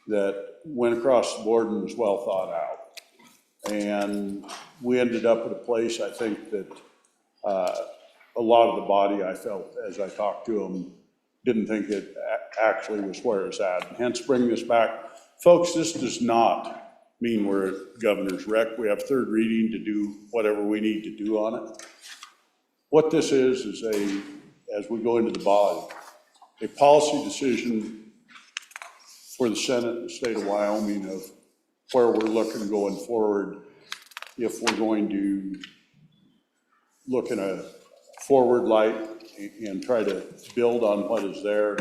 that went across the board and was well thought out. And we ended up at a place, I think, that a lot of the body, I felt, as I talked to them, didn't think it actually was where it's at. Hence, bringing this back. Folks, this does not mean we're at governor's rec. We have third reading to do whatever we need to do on it. What this is as we go into the body, a policy decision for the Senate and the state of Wyoming of where we're looking going forward, if we're going to look in a forward light and try to build on what is there,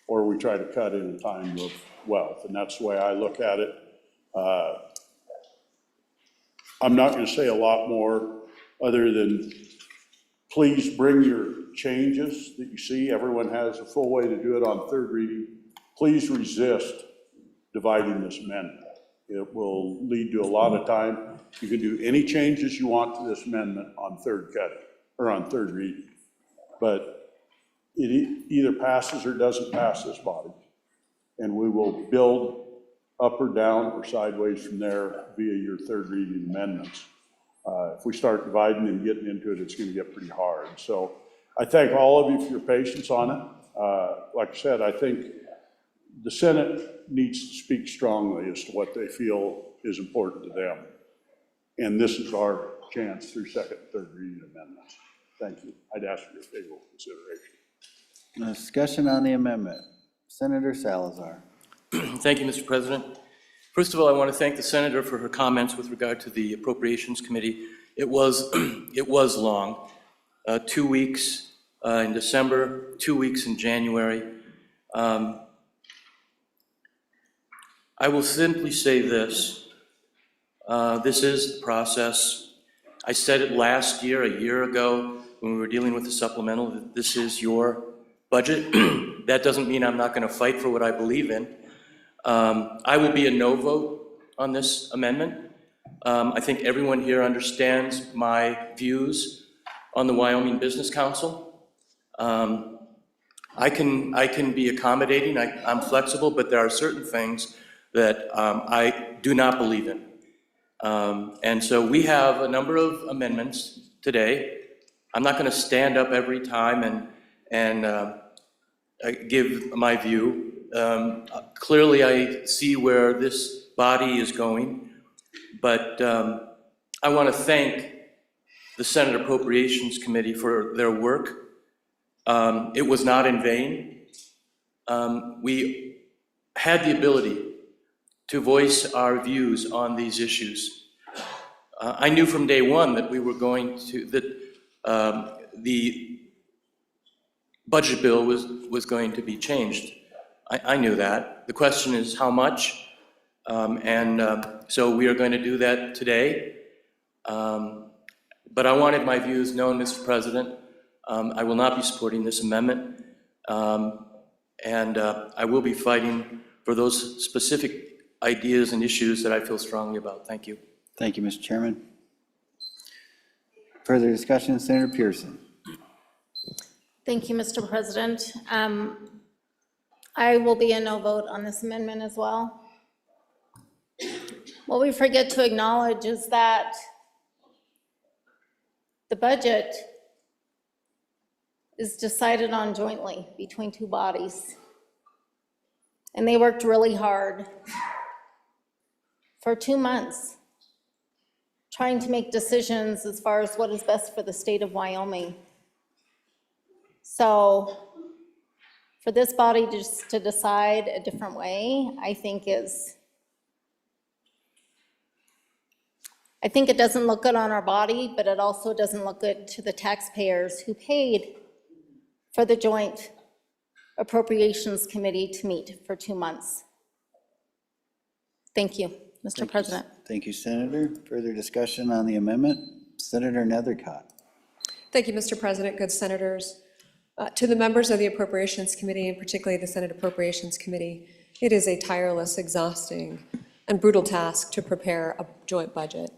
or we try to cut in a time of wealth. And that's the way I look at it. I'm not going to say a lot more other than please bring your changes that you see. Everyone has a full way to do it on third reading. Please resist dividing this amendment. It will lead to a lot of time. You can do any changes you want to this amendment on third cutting or on third reading, but it either passes or doesn't pass this body, and we will build up or down or sideways from there via your third reading amendments. If we start dividing and getting into it, it's going to get pretty hard. So I thank all of you for your patience on it. Like I said, I think the Senate needs to speak strongly as to what they feel is important to them. And this is our chance through second and third reading amendments. Thank you. I'd ask for your favorable consideration. Discussion on the amendment. Senator Salazar. Thank you, Mr. President. First of all, I want to thank the senator for her comments with regard to the Appropriations Committee. It was long, 2 weeks in December, 2 weeks in January. I will simply say this. This is the process. I said it last year, a year ago, when we were dealing with the supplemental, that this is your budget. That doesn't mean I'm not going to fight for what I believe in. I will be a no vote on this amendment. I think everyone here understands my views on the Wyoming Business Council. I can be accommodating, I'm flexible, but there are certain things that I do not believe in. And so we have a number of amendments today. I'm not going to stand up every time and give my view. Clearly, I see where this body is going, but I want to thank the Senate Appropriations Committee for their work. It was not in vain. We had the ability to voice our views on these issues. I knew from day one that we were going to, that the budget bill was going to be changed. I knew that. The question is how much, so we are going to do that today. But I wanted my views known, Mr. President. I will not be supporting this amendment, and I will be fighting for those specific ideas and issues that I feel strongly about. Thank you. Thank you, Mr. Chairman. Further discussion, Senator Pearson. Thank you, Mr. President. I will be a no vote on this amendment as well. What we forget to acknowledge is that the budget is decided on jointly between two bodies. And they worked really hard for 2 months trying to make decisions as far as what is best for the state of Wyoming. So for this body just to decide a different way, I think it doesn't look good on our body, but it also doesn't look good to the taxpayers who paid for the Joint Appropriations Committee to meet for 2 months. Thank you, Mr. President. Thank you, Senator. Further discussion on the amendment? Senator Nethercott. Thank you, Mr. President, good senators. To the members of the Appropriations Committee, and particularly the Senate Appropriations Committee, it is a tireless, exhausting, and brutal task to prepare a joint budget.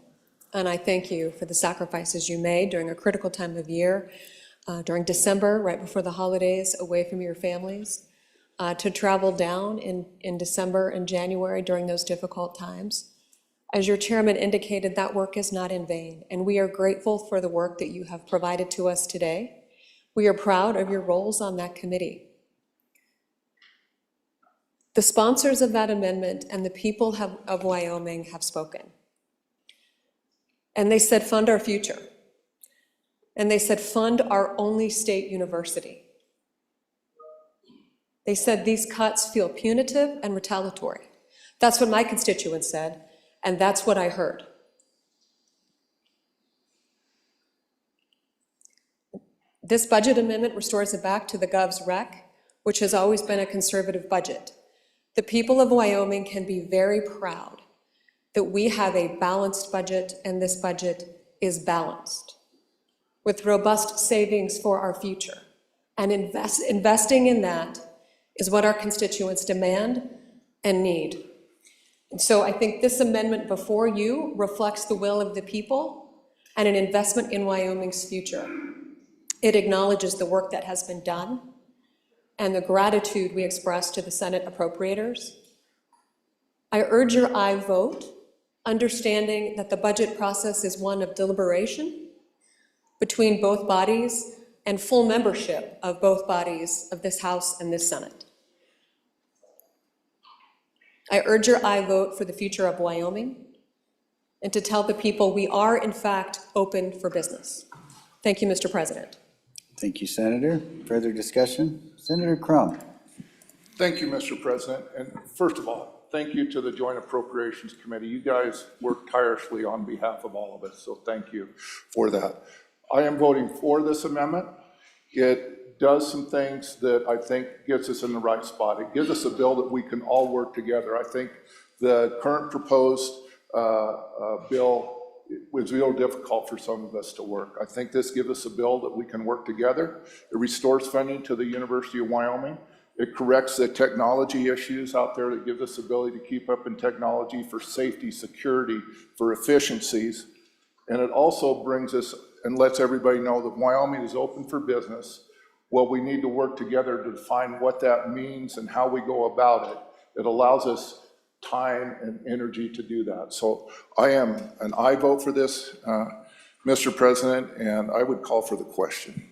And I thank you for the sacrifices you made during a critical time of year, during December, right before the holidays, away from your families, to travel down in December and January during those difficult times. As your chairman indicated, that work is not in vain, and we are grateful for the work that you have provided to us today. We are proud of your roles on that committee. The sponsors of that amendment and the people of Wyoming have spoken. And they said, fund our future. And they said, fund our only state university. They said these cuts feel punitive and retaliatory. That's what my constituents said, and that's what I heard. This budget amendment restores it back to the Gov's rec, which has always been a conservative budget. The people of Wyoming can be very proud that we have a balanced budget, and this budget is balanced, with robust savings for our future. And investing in that is what our constituents demand and need. And so I think this amendment before you reflects the will of the people and an investment in Wyoming's future. It acknowledges the work that has been done and the gratitude we express to the Senate appropriators. I urge your aye vote, understanding that the budget process is one of deliberation between both bodies and full membership of both bodies of this House and this Senate. I urge your aye vote for the future of Wyoming and to tell the people we are, in fact, open for business. Thank you, Mr. President. Thank you, Senator. Further discussion? Senator Crum. Thank you, Mr. President. And first of all, thank you to the Joint Appropriations Committee. You guys worked tirelessly on behalf of all of us, so thank you for that. I am voting for this amendment. It does some things that I think gets us in the right spot. It gives us a bill that we can all work together. I think the current proposed bill, it was real difficult for some of us to work. I think this gives us a bill that we can work together. It restores funding to the University of Wyoming. It corrects the technology issues out there that gives us the ability to keep up in technology for safety, security, for efficiencies. And it also brings us and lets everybody know that Wyoming is open for business. Well, we need to work together to define what that means and how we go about it. It allows us time and energy to do that. So I am an aye vote for this, Mr. President, and I would call for the question.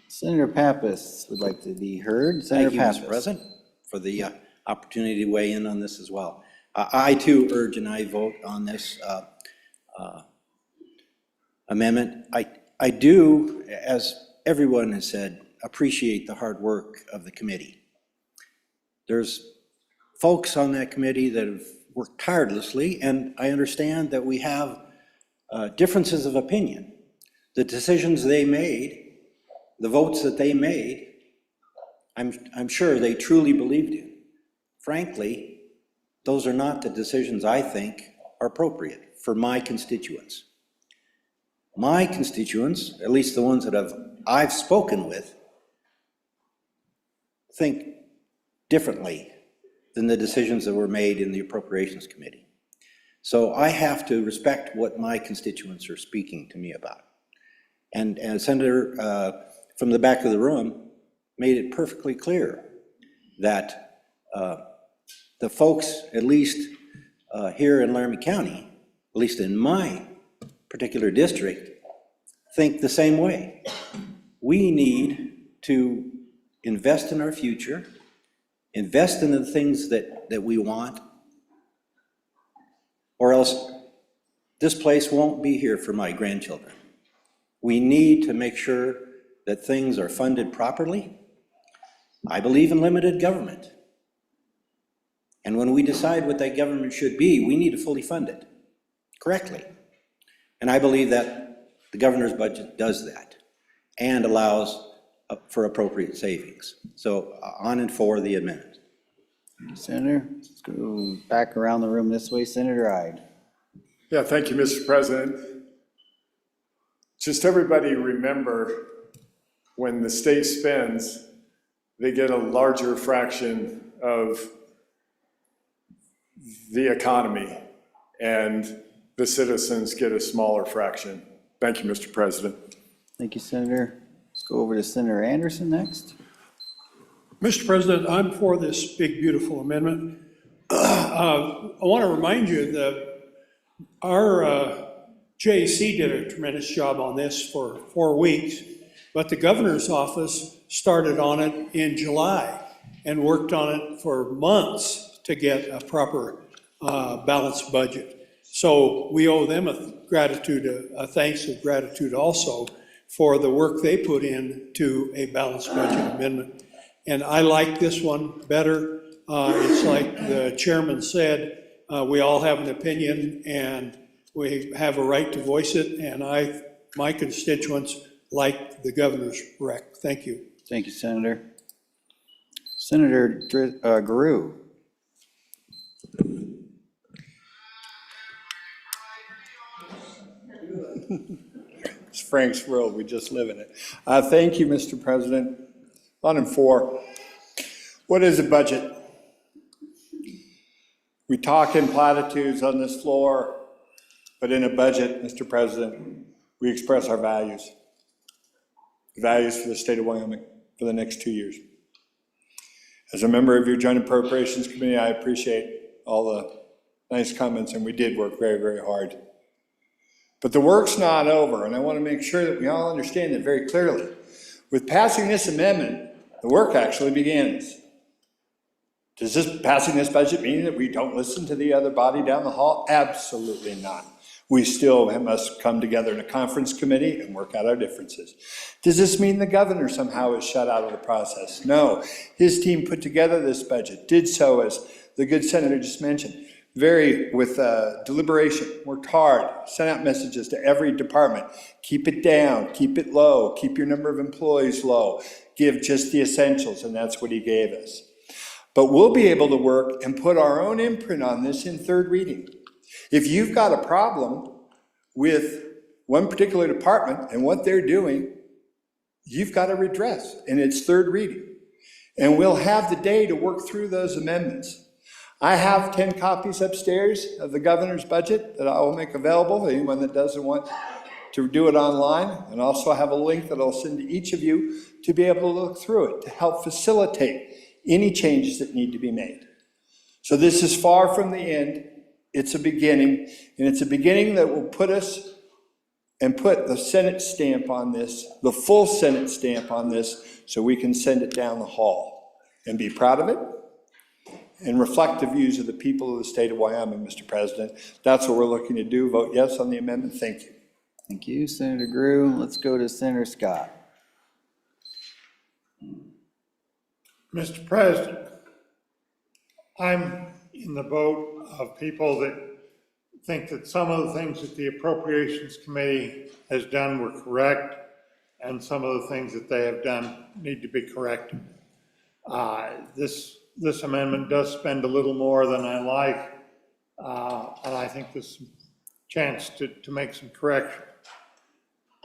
Senator Pappas would like to be heard. Senator Thank you, Pappas. Mr. President, for the opportunity to weigh in on this as well. I too urge an aye vote on this amendment. I do, as everyone has said, appreciate the hard work of the committee. There's folks on that committee that have worked tirelessly, and I understand that we have differences of opinion. The decisions they made, the votes that they made, I'm sure they truly believed in. Frankly, those are not the decisions I think are appropriate for my constituents. My constituents, at least the ones that I've spoken with, think differently than the decisions that were made in the Appropriations Committee. So I have to respect what my constituents are speaking to me about. And Senator from the back of the room made it perfectly clear that the folks, at least here in Laramie County, at least in my particular district, think the same way. We need to invest in our future, invest in the things that we want, or else this place won't be here for my grandchildren. We need to make sure that things are funded properly. I believe in limited government. And when we decide what that government should be, we need to fully fund it correctly. And I believe that the governor's budget does that and allows for appropriate savings. So on and for the amendment. Senator, let's go back around the room this way. Senator Ide. Yeah, thank you, Mr. President. Just everybody remember, when the state spends, they get a larger fraction of the economy, and the citizens get a smaller fraction. Thank you, Mr. President. Thank you, Senator. Let's go over to Senator Anderson next. Mr. President, I'm for this big, beautiful amendment. I want to remind you that our JAC did a tremendous job on this for 4 weeks, but the governor's office started on it in July and worked on it for months to get a proper balanced budget. So we owe them a thanks of gratitude also for the work they put in to a balanced budget amendment. And I like this one better. It's like the chairman said, we all have an opinion and we have a right to voice it. And my constituents like the governor's rec. Thank you. Thank you, Senator. Senator Guru. It's Frank's world, we just live in it. Thank you, Mr. President. On and for. What is a budget? We talk in platitudes on this floor, but in a budget, Mr. President, we express our values. Values for the state of Wyoming for the next 2 years. As a member of your Joint Appropriations Committee, I appreciate all the nice comments, and we did work very, very hard. But the work's not over, and I want to make sure that we all understand it very clearly. With passing this amendment, the work actually begins. Does passing this budget mean that we don't listen to the other body down the hall? Absolutely not. We still must come together in a conference committee and work out our differences. Does this mean the governor somehow is shut out of the process? No. His team put together this budget, did so, as the good senator just mentioned, with deliberation, worked hard, sent out messages to every department. Keep it down, keep it low, keep your number of employees low, give just the essentials, and that's what he gave us. But we'll be able to work and put our own imprint on this in third reading. If you've got a problem with one particular department and what they're doing, you've got to redress, and it's third reading. And we'll have the day to work through those amendments. I have 10 copies upstairs of the governor's budget that I will make available to anyone that doesn't want to do it online. And also I have a link that I'll send to each of you to be able to look through it to help facilitate any changes that need to be made. So this is far from the end. It's a beginning, and it's a beginning that will put us and put the Senate stamp on this, the full Senate stamp on this, so we can send it down the hall and be proud of it and reflect the views of the people of the state of Wyoming, Mr. President. That's what we're looking to do. Vote yes on the amendment. Thank you. Thank you, Senator Grew. Let's go to Senator Scott. Mr. President, I'm in the boat of people that think that some of the things that the Appropriations Committee has done were correct, and some of the things that they have done need to be corrected. This amendment does spend a little more than I like, and I think there's some chance to make some correction.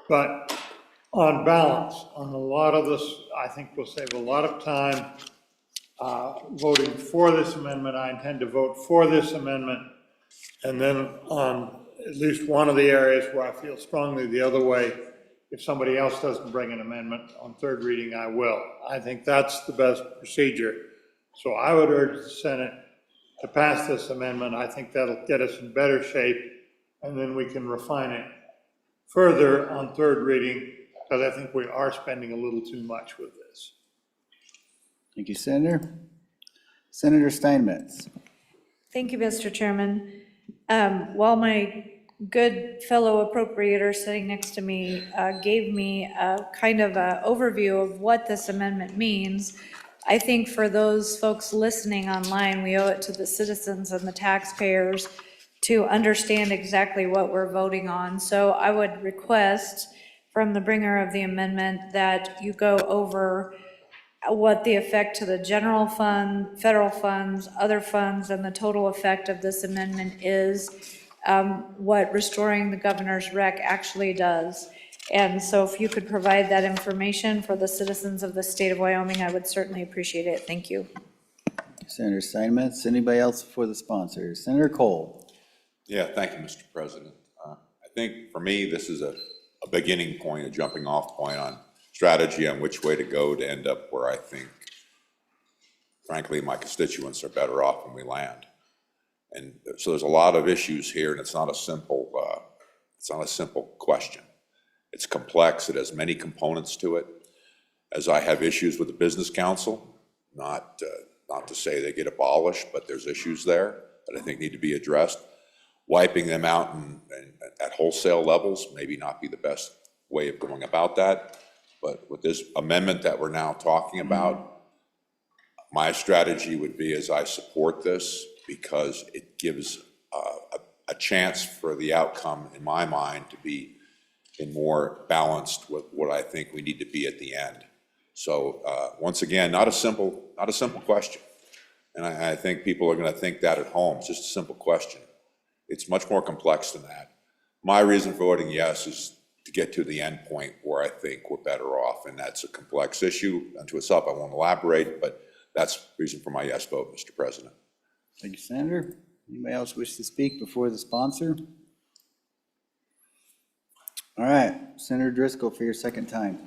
But on balance, on a lot of this, I think we'll save a lot of time voting for this amendment. I intend to vote for this amendment. And then on at least one of the areas where I feel strongly the other way, if somebody else doesn't bring an amendment on third reading, I will. I think that's the best procedure. So I would urge the Senate to pass this amendment. I think that'll get us in better shape, and then we can refine it further on third reading, because I think we are spending a little too much with this. Thank you, Senator. Senator Steinmetz. Thank you, Mr. Chairman. While my good fellow appropriator sitting next to me gave me a kind of an overview of what this amendment means, I think for those folks listening online, we owe it to the citizens and the taxpayers to understand exactly what we're voting on. So I would request from the bringer of the amendment that you go over what the effect to the general fund, federal funds, other funds, and the total effect of this amendment is, what restoring the governor's rec actually does. And so if you could provide that information for the citizens of the state of Wyoming, I would certainly appreciate it. Thank you. Senator Steinmetz. Anybody else for the sponsors? Senator Cole. Yeah, thank you, Mr. President. I think for me, this is a beginning point, a jumping off point on strategy on which way to go to end up where I think, frankly, my constituents are better off when we land. And so there's a lot of issues here, and it's not a simple question. It's complex. It has many components to it. As I have issues with the Business Council, not to say they get abolished, but there's issues there that I think need to be addressed. Wiping them out at wholesale levels maybe not be the best way of going about that. But with this amendment that we're now talking about, my strategy would be as I support this because it gives a chance for the outcome, in my mind, to be more balanced with what I think we need to be at the end. So once again, not a simple question. And I think people are going to think that at home. It's just a simple question. It's much more complex than that. My reason for voting yes is to get to the end point where I think we're better off, and that's a complex issue unto itself. I won't elaborate, but that's the reason for my yes vote, Mr. President. Thank you, Senator. Anybody else wish to speak before the sponsor? All right, Senator Driscoll for your second time.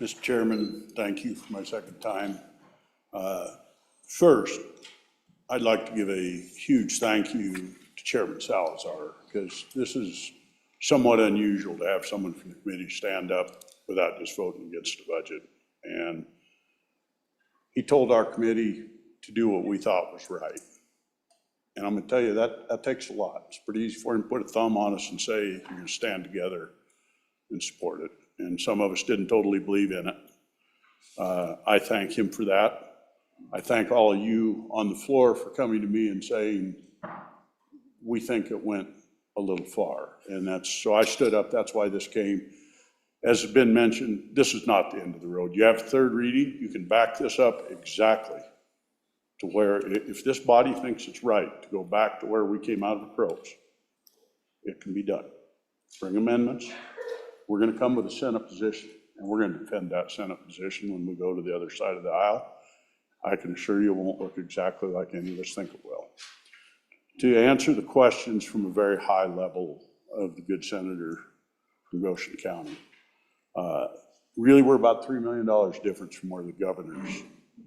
Mr. Chairman, thank you for my second time. First, I'd like to give a huge thank you to Chairman Salazar, because this is somewhat unusual to have someone from the committee stand up without just voting against the budget. And he told our committee to do what we thought was right. And I'm gonna tell you, that takes a lot. It's pretty easy for him to put a thumb on us and say, you're gonna stand together and support it. And some of us didn't totally believe in it. I thank him for that. I thank all of you on the floor for coming to me and saying, we think it went a little far. And so I stood up, that's why this came. As has been mentioned, this is not the end of the road. You have third reading, you can back this up exactly to where, if this body thinks it's right to go back to where we came out of the pros, it can be done. Bring amendments. We're gonna come with a Senate position, and we're gonna defend that Senate position when we go to the other side of the aisle. I can assure you it won't look exactly like any of us think it will. To answer the questions from a very high level of the good senator from Goshen County, really we're about $3 million difference from where the governor's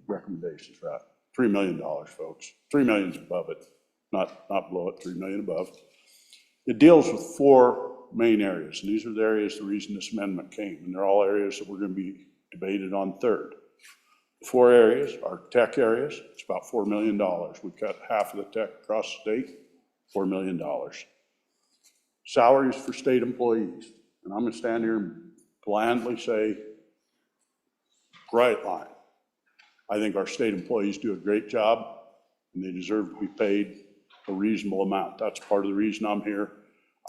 recommendations are at. $3 million, folks. 3 million's above it, not below it, 3 million above. It deals with 4 main areas, and these are the areas, the reason this amendment came, and they're all areas that we're gonna be debated on third. The 4 areas are tech areas, it's about $4 million. We've got half of the tech across the state, $4 million. Salaries for state employees, and I'm gonna stand here and blandly say, bright line. I think our state employees do a great job, and they deserve to be paid a reasonable amount. That's part of the reason I'm here.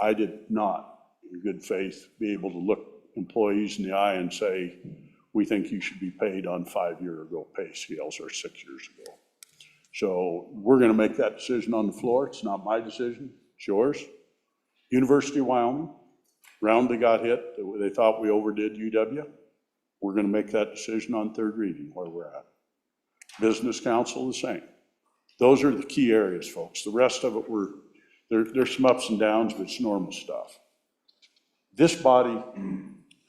I did not, in good faith, be able to look employees in the eye and say, we think you should be paid on 5-year-ago pay scales or 6 years ago. So we're gonna make that decision on the floor. It's not my decision, it's yours. University of Wyoming, roundly got hit. They thought we overdid UW. We're gonna make that decision on third reading where we're at. Business Council, the same. Those are the key areas, folks. The rest of it, there's some ups and downs, but it's normal stuff. This body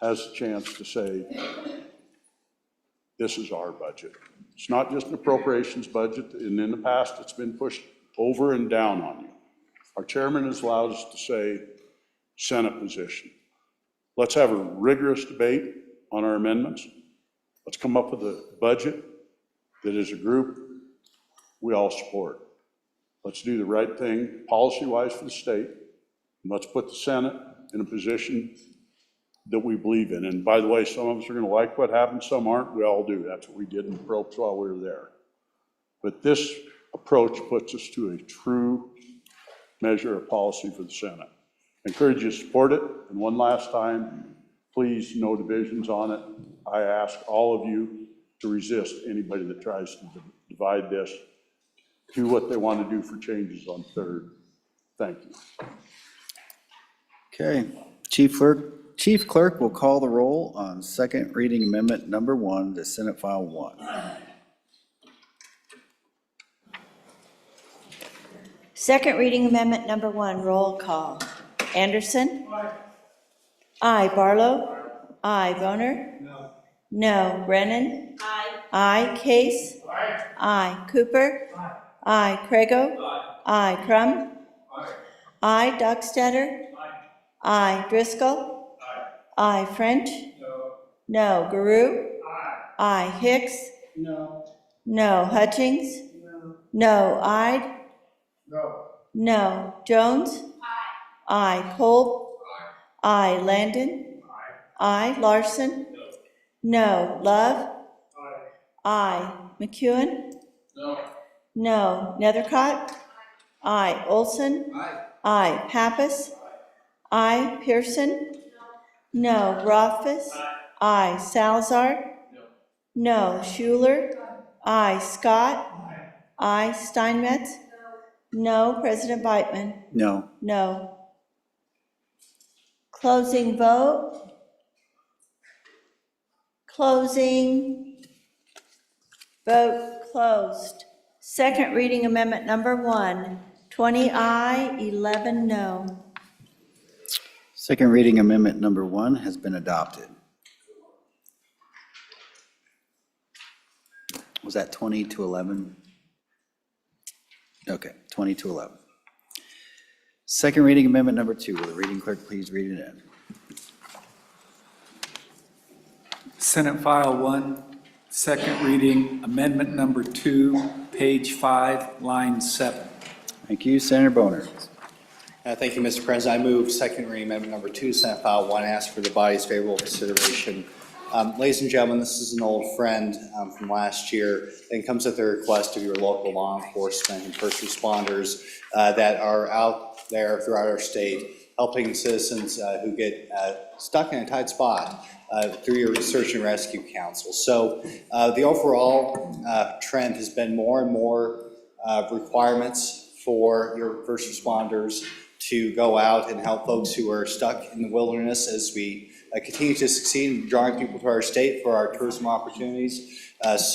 has a chance to say, this is our budget. It's not just an appropriations budget, and in the past, it's been pushed over and down on you. Our chairman has allowed us to say, Senate position. Let's have a rigorous debate on our amendments. Let's come up with a budget that as a group, we all support. Let's do the right thing policy-wise for the state. And let's put the Senate in a position that we believe in. And by the way, some of us are gonna like what happened, some aren't. We all do. That's what we did in the ropes while we were there. But this approach puts us to a true measure of policy for the Senate. I encourage you to support it. And one last time, please, no divisions on it. I ask all of you to resist anybody that tries to divide this. Do what they want to do for changes on third. Thank you. Okay, Chief Clerk will call the roll on second reading amendment number 1 to Senate File 1. Second reading amendment number 1, roll call. Anderson? Aye. Barlow? Aye. Boner? No. No. Brennan? Aye. Case? Aye. Cooper? Aye. Craigo? Aye. Crum? Aye. Dockstader? Aye. Driscoll? Aye. French? No. Guru? Aye. Hicks? No. Hutchings? No. Ide? No. Jones? Aye. Kolb? Aye. Landon? Aye. Larson? No. Love? Aye. McEwen? No. Nethercott? Aye. Olson? Aye. Pappas? Aye. Pearson? No. Rothfuss? Aye. Salazar? No. Schuler? Aye. Scott? Aye. Steinmetz? No. President Beitman? No. No. Closing vote. Closing. Vote closed. Second reading amendment number 1, 20 aye, 11 no. Second reading amendment number 1 has been adopted. Was that 20 to 11? Okay, 20 to 11. Second reading amendment number 2, will the reading clerk please read it in? Senate File 1, second reading, amendment number 2, page 5, line 7. Thank you, Senator Boner. Thank you, Mr. President. I move second reading amendment number 2, Senate File 1, ask for the body's favorable consideration. Ladies and gentlemen, this is an old friend from last year, and comes at the request of your local law enforcement and first responders that are out there throughout our state, helping citizens who get stuck in a tight spot through your Search and Rescue Council. So the overall trend has been more and more requirements for your first responders to go out and help folks who are stuck in the wilderness as we continue to succeed in drawing people to our state for our tourism opportunities. Those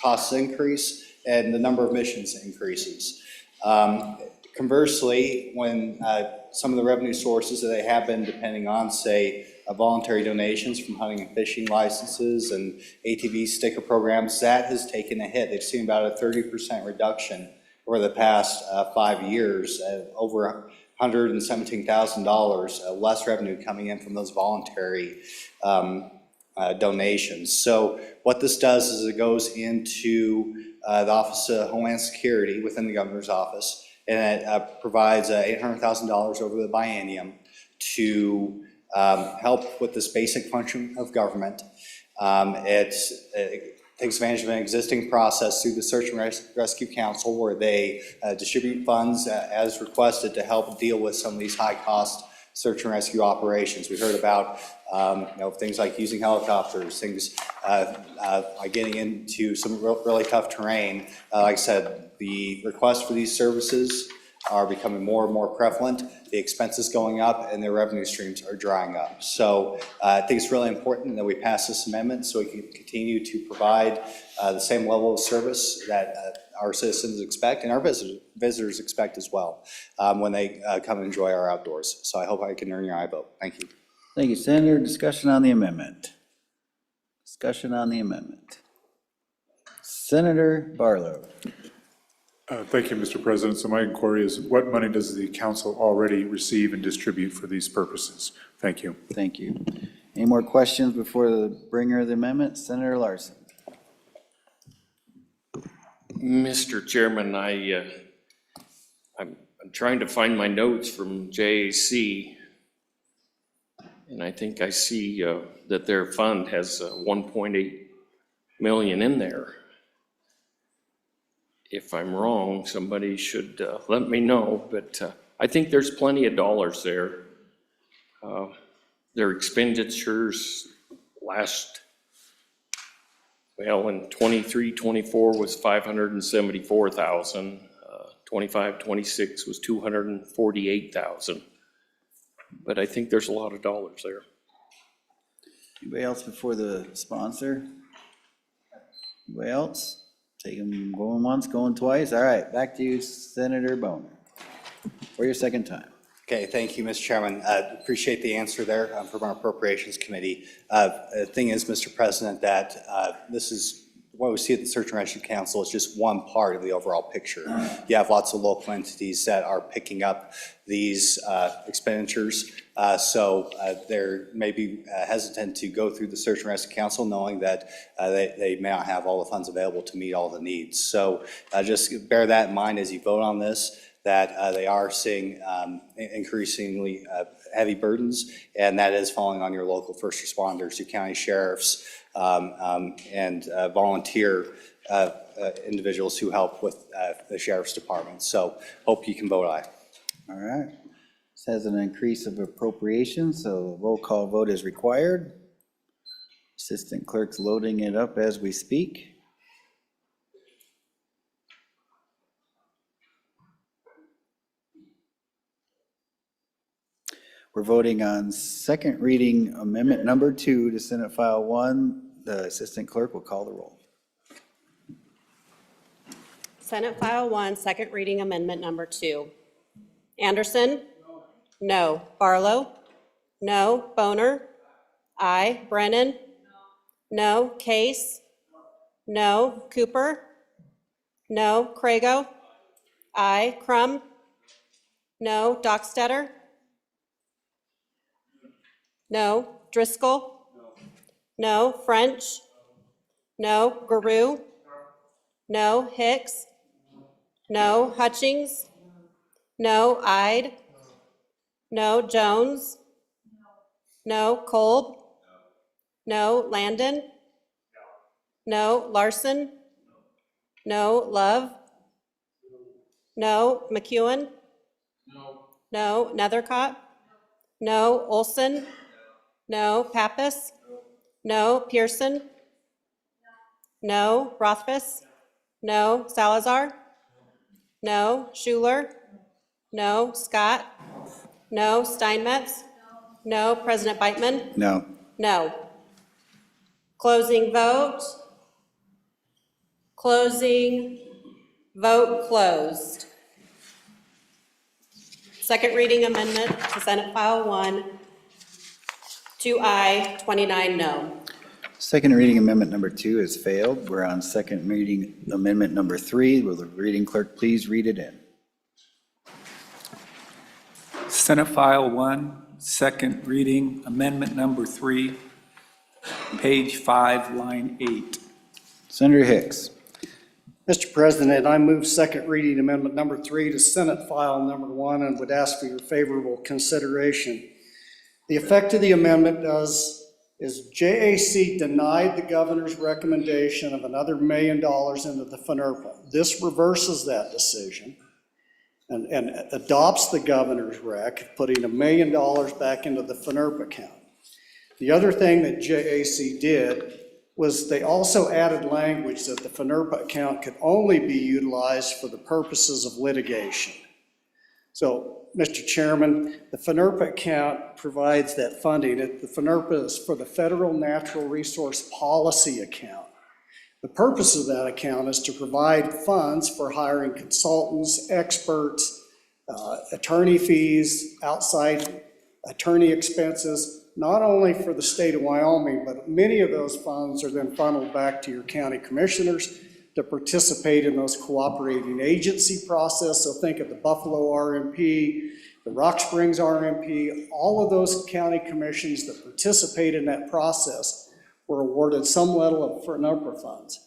costs increase and the number of missions increases. Conversely, when some of the revenue sources that they have been depending on, say, voluntary donations from hunting and fishing licenses and ATV sticker programs, that has taken a hit. They've seen about a 30% reduction over the past 5 years, over $117,000 less revenue coming in from those voluntary donations. So what this does is it goes into the Office of Homeland Security within the governor's office, and it provides $800,000 over the biennium to help with this basic function of government. It takes advantage of an existing process through the Search and Rescue Council, where they distribute funds as requested to help deal with some of these high-cost search and rescue operations. We heard about things like using helicopters, things like getting into some really tough terrain. Like I said, the requests for these services are becoming more and more prevalent, the expenses going up, and their revenue streams are drying up. So I think it's really important that we pass this amendment so we can continue to provide the same level of service that our citizens expect and our visitors expect as well when they come and enjoy our outdoors. So I hope I can earn your aye vote. Thank you. Thank you, Senator. Discussion on the amendment. Discussion on the amendment. Senator Barlow. Thank you, Mr. President. So my inquiry is, what money does the council already receive and distribute for these purposes? Thank you. Thank you. Any more questions before the bringer of the amendment? Senator Larson. Mr. Chairman, I'm trying to find my notes from JAC, and I think I see that their fund has 1.8 million in there. If I'm wrong, somebody should let me know, but I think there's plenty of dollars there. Their expenditures in 23-24 was 574,000. 25-26 was 248,000. But I think there's a lot of dollars there. Anybody else before the sponsor? Anybody else? Take them going once, going twice. All right, back to you, Senator Boner, for your second time. Okay, thank you, Mr. Chairman. Appreciate the answer there from our Appropriations Committee. The thing is, Mr. President, that this is what we see at the Search and Rescue Council is just one part of the overall picture. You have lots of local entities that are picking up these expenditures, so they're maybe hesitant to go through the Search and Rescue Council knowing that they may not have all the funds available to meet all the needs. So just bear that in mind as you vote on this, that they are seeing increasingly heavy burdens, and that is falling on your local first responders, your county sheriffs, and volunteer individuals who help with the Sheriff's Department. So hope you can vote aye. All right. This has an increase of appropriation, so roll call vote is required. Assistant clerk's loading it up as we speak. We're voting on second reading amendment number 2 to Senate File 1. The assistant clerk will call the roll. Senate File 1, second reading amendment number 2. Anderson? No. Barlow? No. Boner? Aye. Brennan? No. Case? No. Cooper? No. Crago? Aye. Crum? No. Dockstetter? No. Driscoll? No. French? No. Guru? No. Hicks? No. Hutchings? No. Ide? No. Jones? No. Kolb? No. Landon? No. Larson? No. Love? No. McEwen? No. Nethercott? No. Olson? No. Pappas? No. Pearson? No. Rothfuss? No. Salazar? No. Schuler? No. Scott? No. Steinmetz? No. President Beitman? No. No. Closing vote. Closing vote closed. Second reading amendment to Senate File 1, 2 aye, 29 no. Second reading amendment number 2 has failed. We're on second reading amendment number 3. Will the reading clerk please read it in? Senate File 1, second reading, amendment number 3, page 5, line 8. Senator Hicks. Mr. President, I move second reading amendment number 3 to Senate File number 1 and would ask for your favorable consideration. The effect of the amendment is JAC denied the governor's recommendation of another $1 million into the FNRPA. This reverses that decision and adopts the governor's rec, putting $1 million back into the FNRPA account. The other thing that JAC did was they also added language that the FNRPA account could only be utilized for the purposes of litigation. So, Mr. Chairman, the FNRPA account provides that funding. The FNRPA is for the Federal Natural Resource Policy account. The purpose of that account is to provide funds for hiring consultants, experts, attorney fees, outside attorney expenses, not only for the state of Wyoming, but many of those funds are then funneled back to your county commissioners to participate in those cooperating agency process. So think of the Buffalo RMP, the Rock Springs RMP, all of those county commissions that participate in that process were awarded some level of FNRPA funds.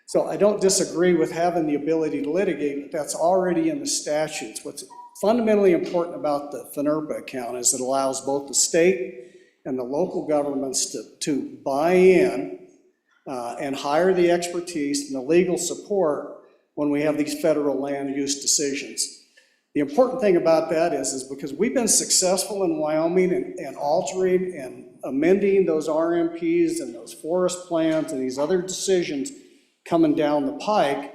So I don't disagree with having the ability to litigate, but that's already in the statutes. What's fundamentally important about the FNRPA account is it allows both the state and the local governments to buy in and hire the expertise and the legal support when we have these federal land use decisions. The important thing about that is because we've been successful in Wyoming in altering and amending those RMPs and those forest plans and these other decisions coming down the pike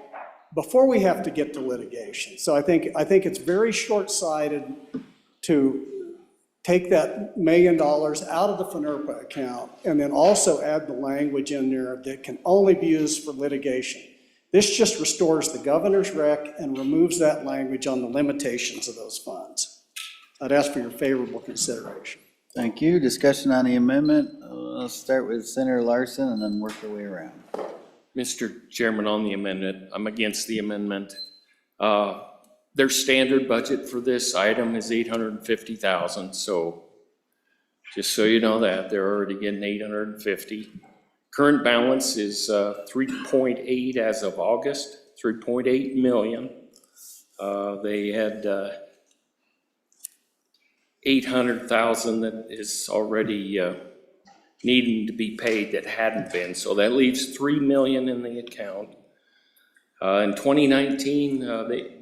before we have to get to litigation. So I think it's very short-sighted to take that $1 million out of the FNRPA account and then also add the language in there that can only be used for litigation. This just restores the governor's rec and removes that language on the limitations of those funds. I'd ask for your favorable consideration. Thank you. Discussion on the amendment. Let's start with Senator Larson and then work our way around. Mr. Chairman, on the amendment, I'm against the amendment. Their standard budget for this item is $850,000, so just so you know that, they're already getting $850,000. Current balance is 3.8 as of August, 3.8 million. They had 800,000 that is already needing to be paid that hadn't been, so that leaves 3 million in the account. In 2019, the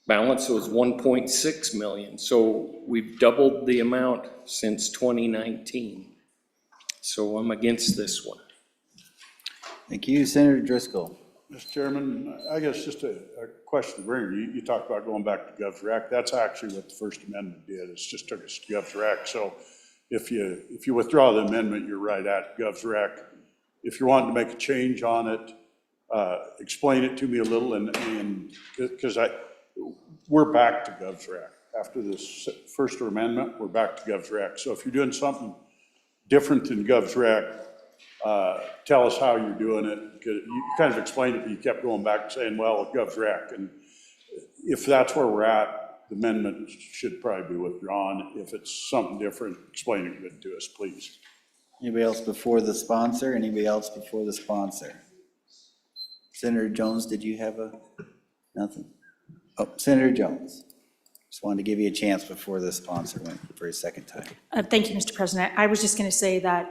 balance was 1.6 million, so we've doubled the amount since 2019. So I'm against this one. Thank you. Senator Driscoll. Mr. Chairman, I guess just a question, Bringer. You talked about going back to Gov's Rec. That's actually what the First Amendment did. It's just took us to Gov's Rec. So if you withdraw the amendment, you're right at Gov's Rec. If you're wanting to make a change on it, explain it to me a little, and because we're back to Gov's Rec. After this First Amendment, we're back to Gov's Rec. So if you're doing something different than Gov's Rec, tell us how you're doing it. You kind of explained it, but you kept going back and saying, well, Gov's Rec. And if that's where we're at, the amendment should probably be withdrawn. If it's something different, explain it good to us, please. Anybody else before the sponsor? Anybody else before the sponsor? Senator Jones, did you have nothing? Oh, Senator Jones. Just wanted to give you a chance before the sponsor went for a second time. Thank you, Mr. President. I was just going to say that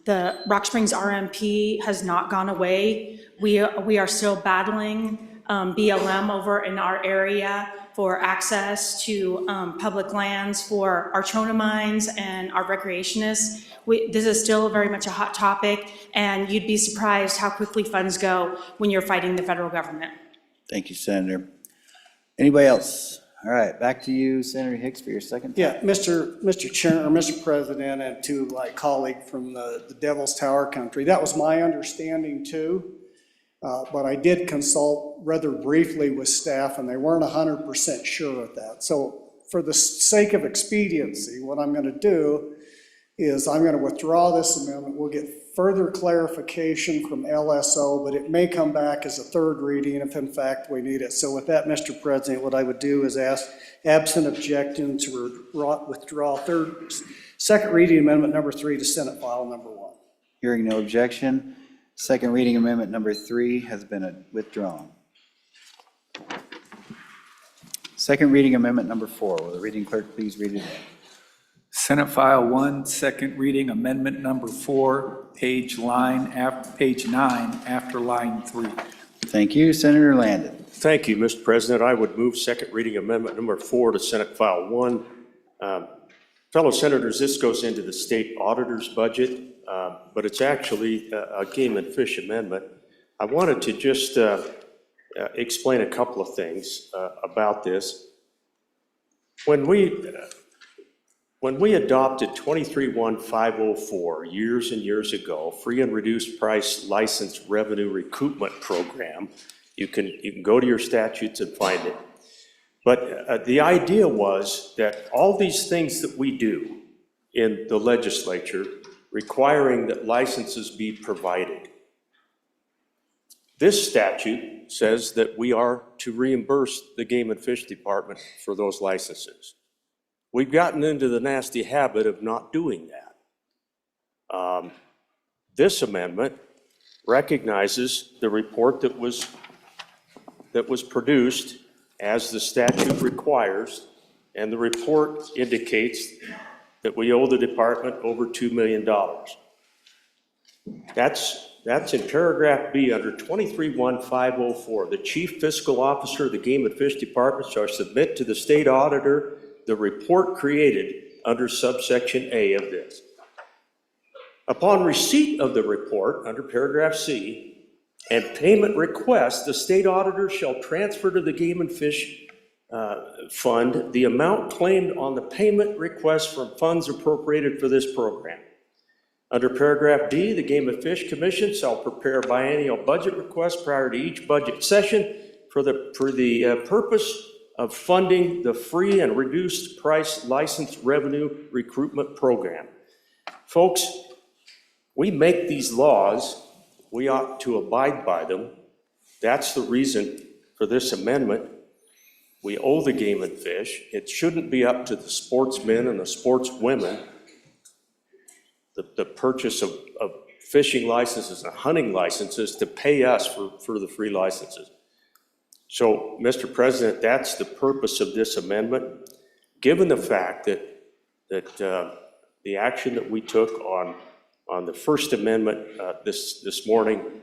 the Rock Springs RMP has not gone away. We are still battling BLM over in our area for access to public lands for our trona mines and our recreationists. This is still very much a hot topic, and you'd be surprised how quickly funds go when you're fighting the federal government. Thank you, Senator. Anybody else? All right, back to you, Senator Hicks, for your second time. Yeah, Mr. Chair, or Mr. President, and to my colleague from the Devil's Tower country, that was my understanding too. But I did consult rather briefly with staff, and they weren't 100% sure of that. So for the sake of expediency, what I'm going to do is I'm going to withdraw this amendment. We'll get further clarification from LSO, but it may come back as a third reading if in fact we need it. So with that, Mr. President, what I would do is ask, absent objection, to withdraw second reading amendment number 3 to Senate file number 1. Hearing no objection, second reading amendment number 3 has been withdrawn. Second reading amendment number 4. Will the reading clerk please read it in? Senate File 1, second reading, amendment number 4, page 9 after line 3. Thank you. Senator Landon. Thank you, Mr. President. I would move second reading amendment number 4 to Senate File 1. Fellow senators, this goes into the state auditor's budget, but it's actually a game and fish amendment. I wanted to just explain a couple of things about this. When we adopted 231504 years and years ago, free and reduced price license revenue recoupment program, you can go to your statutes and find it. But the idea was that all these things that we do in the legislature requiring that licenses be provided, this statute says that we are to reimburse the Game and Fish Department for those licenses. We've gotten into the nasty habit of not doing that. This amendment recognizes the report that was produced as the statute requires, and the report indicates that we owe the department over $2 million. That's in paragraph B under 231504. The chief fiscal officer of the Game and Fish Department shall submit to the state auditor the report created under subsection A of this. Upon receipt of the report under paragraph C and payment request, the state auditor shall transfer to the Game and Fish Fund the amount claimed on the payment request from funds appropriated for this program. Under paragraph D, the Game and Fish Commission shall prepare biennial budget requests prior to each budget session for the purpose of funding the free and reduced price license revenue recruitment program. Folks, we make these laws, we ought to abide by them. That's the reason for this amendment. We owe the Game and Fish. It shouldn't be up to the sportsmen and the sportswomen, the purchase of fishing licenses and hunting licenses, to pay us for the free licenses. So, Mr. President, that's the purpose of this amendment. Given the fact that the action that we took on the First Amendment this morning,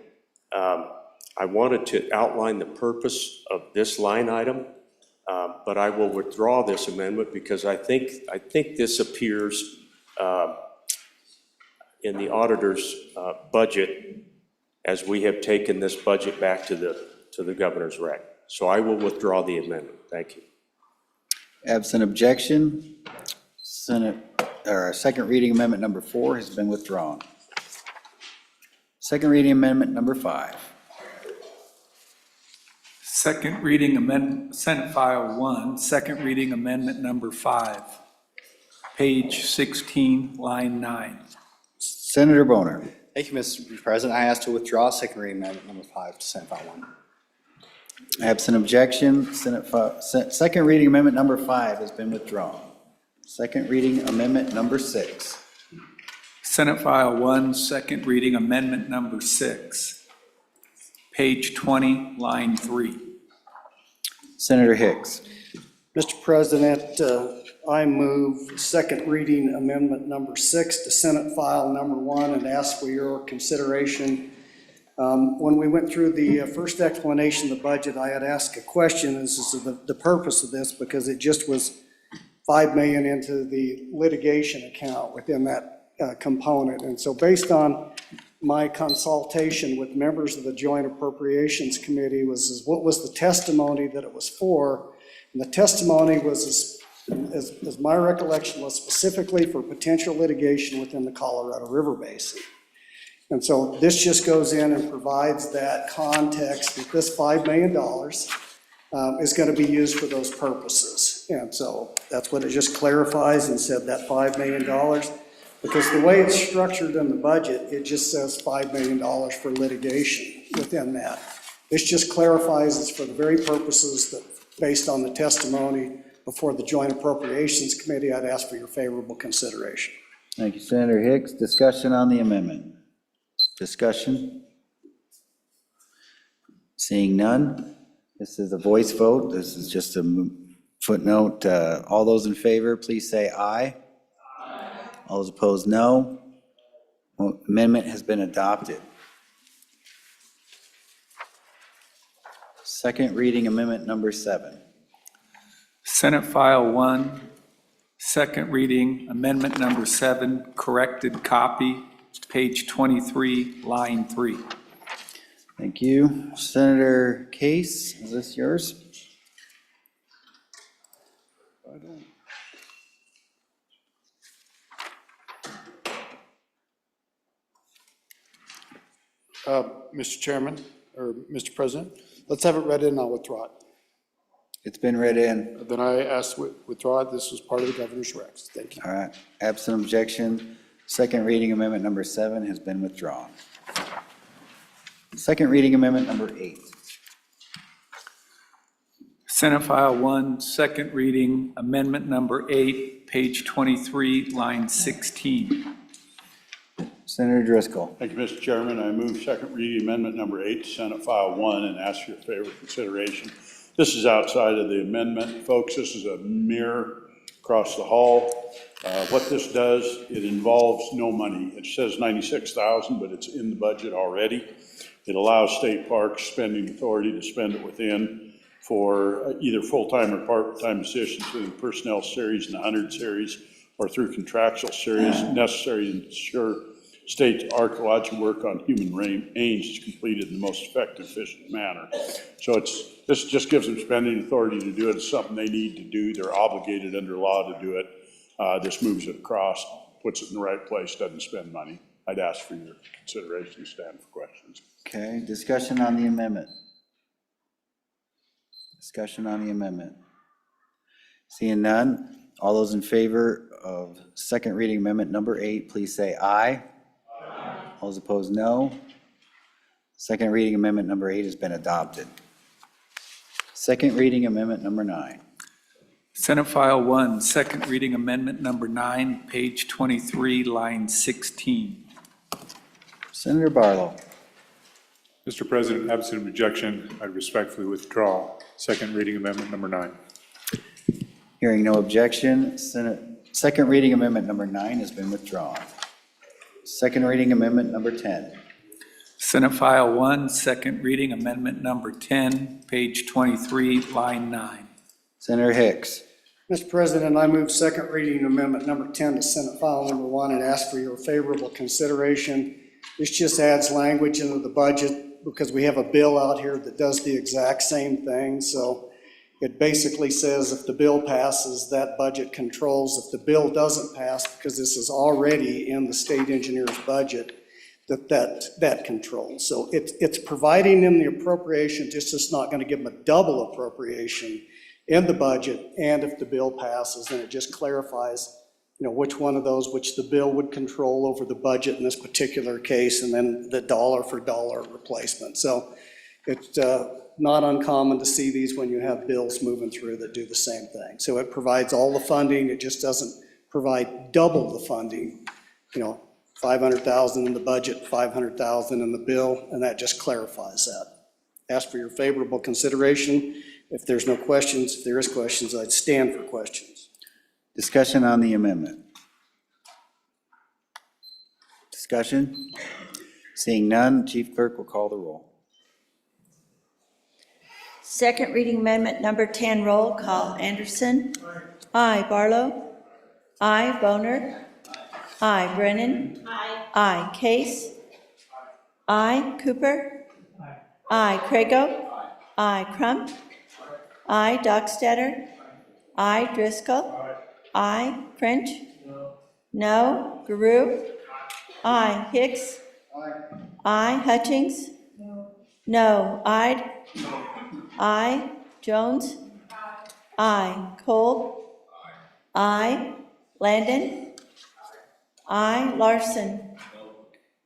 I wanted to outline the purpose of this line item, but I will withdraw this amendment because I think this appears in the auditor's budget as we have taken this budget back to the governor's rec. So I will withdraw the amendment. Thank you. Absent objection, second reading amendment number 4 has been withdrawn. Second reading amendment number 5. Second reading amendment, Senate File 1, second reading amendment number 5, page 16, line 9. Senator Boner. Thank you, Mr. President. I ask to withdraw second reading amendment number 5 to Senate File 1. Absent objection, second reading amendment number 5 has been withdrawn. Second reading amendment number 6. Senate File 1, second reading amendment number 6, page 20, line 3. Senator Hicks. Mr. President, I move second reading amendment number 6 to Senate file number 1 and ask for your consideration. When we went through the first explanation of the budget, I had asked a question as to the purpose of this, because it just was $5 million into the litigation account within that component. And so based on my consultation with members of the Joint Appropriations Committee was what was the testimony that it was for. And the testimony was, as my recollection was, specifically for potential litigation within the Colorado River Basin. And so this just goes in and provides that context that this $5 million is going to be used for those purposes. And so that's what it just clarifies and said that $5 million. Because the way it's structured in the budget, it just says $5 million for litigation within that. This just clarifies it's for the very purposes that, based on the testimony before the Joint Appropriations Committee, I'd ask for your favorable consideration. Thank you, Senator Hicks. Discussion on the amendment. Discussion? Seeing none, this is a voice vote. This is just a footnote. All those in favor, please say aye. All those opposed, no. Amendment has been adopted. Second reading amendment number 7. Senate File 1, second reading, amendment number 7, corrected copy, page 23, line 3. Thank you. Senator Case, is this yours? Mr. Chairman, or Mr. President, let's have it read in, I'll withdraw it. It's been read in. Then I asked to withdraw it, this was part of the governor's regs, thank you. All right. Absent objection, second reading amendment number 7 has been withdrawn. Second reading amendment number 8. Senate File 1, second reading, amendment number 8, page 23, line 16. Senator Driscoll. Thank you, Mr. Chairman. I move second reading amendment number 8 to Senate File 1 and ask for your favorable consideration. This is outside of the amendment, folks. This is a mirror across the hall. What this does, it involves no money. It says $96,000, but it's in the budget already. It allows state parks spending authority to spend it within for either full-time or part-time positions within personnel series and the 100 series or through contractual series necessary to ensure state archaeological work on human remains is completed in the most effective, efficient manner. So this just gives them spending authority to do it. It's something they need to do. They're obligated under law to do it. This moves it across, puts it in the right place, doesn't spend money. I'd ask for your consideration, stand for questions. Okay, discussion on the amendment. Discussion on the amendment. Seeing none, all those in favor of second reading amendment number 8, please say aye. All those opposed, no. Second reading amendment number 8 has been adopted. Second reading amendment number 9. Senate File 1, second reading amendment number 9, page 23, line 16. Senator Barlow. Mr. President, absent objection, I respectfully withdraw second reading amendment number 9. Hearing no objection, second reading amendment number 9 has been withdrawn. Second reading amendment number 10. Senate File 1, second reading amendment number 10, page 23, line 9. Senator Hicks. Mr. President, I move second reading amendment number 10 to Senate File number 1 and ask for your favorable consideration. This just adds language into the budget because we have a bill out here that does the exact same thing. So it basically says if the bill passes, that budget controls. If the bill doesn't pass, because this is already in the state engineer's budget, that controls. So it's providing them the appropriation, it's just not going to give them a double appropriation in the budget. And if the bill passes, then it just clarifies, which one of those, which the bill would control over the budget in this particular case, and then the dollar for dollar replacement. So it's not uncommon to see these when you have bills moving through that do the same thing. So it provides all the funding, it just doesn't provide double the funding, $500,000 in the budget, $500,000 in the bill, and that just clarifies that. Ask for your favorable consideration. If there's no questions, if there is questions, I'd stand for questions. Discussion on the amendment. Discussion? Seeing none, Chief Clerk will call the roll. Second reading amendment number 10, roll call. Anderson? Aye. Barlow? Aye. Boner? Aye. Brennan? Aye. Case? Aye. Cooper? Aye. Crago? Aye. Crump? Aye. Dockstader? Aye. Driscoll? Aye. French? No. Guru? Aye. Hicks? Aye. Hutchings? No. Ide? Aye. Jones? Aye. Kolb? Aye. Landon? Aye. Larson?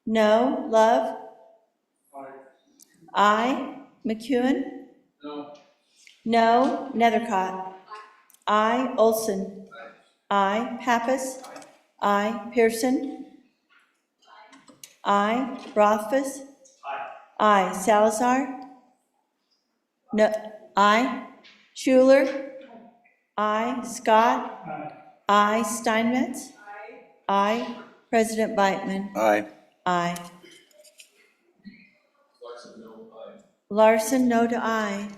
No. Love? Aye. McEwen? No. Nethercott? Aye. Olson? Aye. Pappas? Aye. Pearson? Aye. Rothfuss? Aye. Salazar? No. Aye. Schuler? Aye. Scott? Aye. Steinmetz? Aye. President Beitman? Aye. Aye. Larson, no to aye.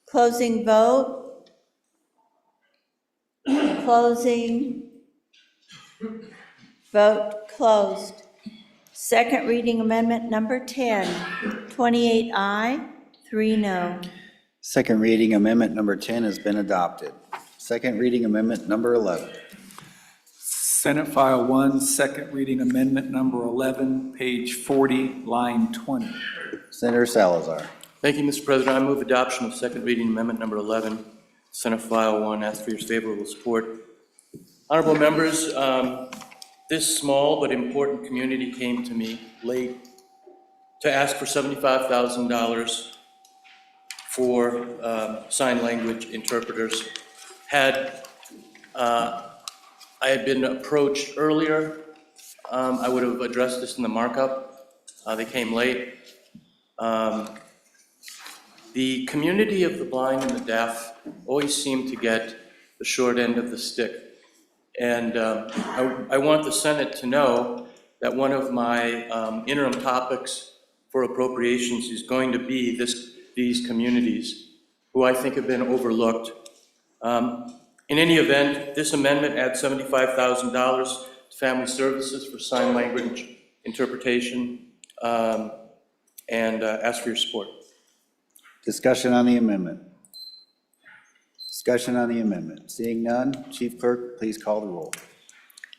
Closing vote. Closing. Vote closed. Second reading amendment number 10, 28 aye, 3 no. Second reading amendment number 10 has been adopted. Second reading amendment number 11. Senate File 1, second reading amendment number 11, page 40, line 20. Senator Salazar. Thank you, Mr. President. I move adoption of second reading amendment number 11, Senate File 1. Ask for your favorable support. Honorable members, this small but important community came to me late to ask for $75,000 for sign language interpreters. I had been approached earlier, I would have addressed this in the markup. They came late. The community of the blind and the deaf always seem to get the short end of the stick. And I want the Senate to know that one of my interim topics for appropriations is going to be these communities who I think have been overlooked. In any event, this amendment adds $75,000 to family services for sign language interpretation, and ask for your support. Discussion on the amendment. Discussion on the amendment. Seeing none, Chief Clerk, please call the roll.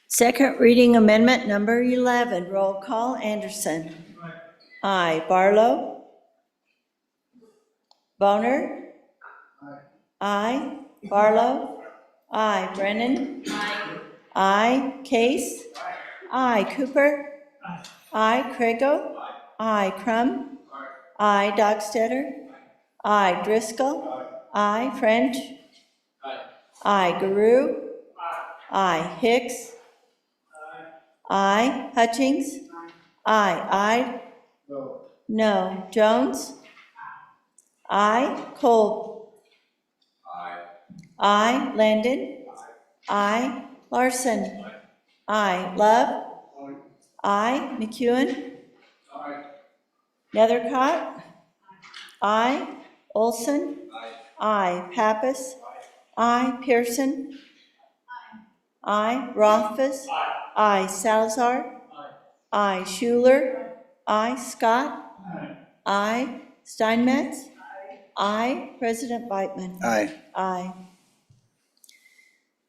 Second reading amendment number 11, roll call. Anderson? Aye. Barlow? Boner? Aye. Barlow? Aye. Brennan? Aye. Case? Aye. Cooper? Aye. Craigo? Aye. Crum? Aye. Dockstetter? Aye. Driscoll? Aye. French? Aye. Guru? Aye. Hicks? Aye. Hutchings? Aye. No. Jones? Aye. Kolb? Aye. Landon? Aye. Larson? Aye. Love? Aye. McEwen? Nethercott? Aye. Olson? Aye. Pappas? Aye. Pearson? Aye. Rothfuss? Aye. Salazar? Aye. Schuler? Aye. Scott? Aye. Steinmetz? Aye. President Beitman? Aye. Aye.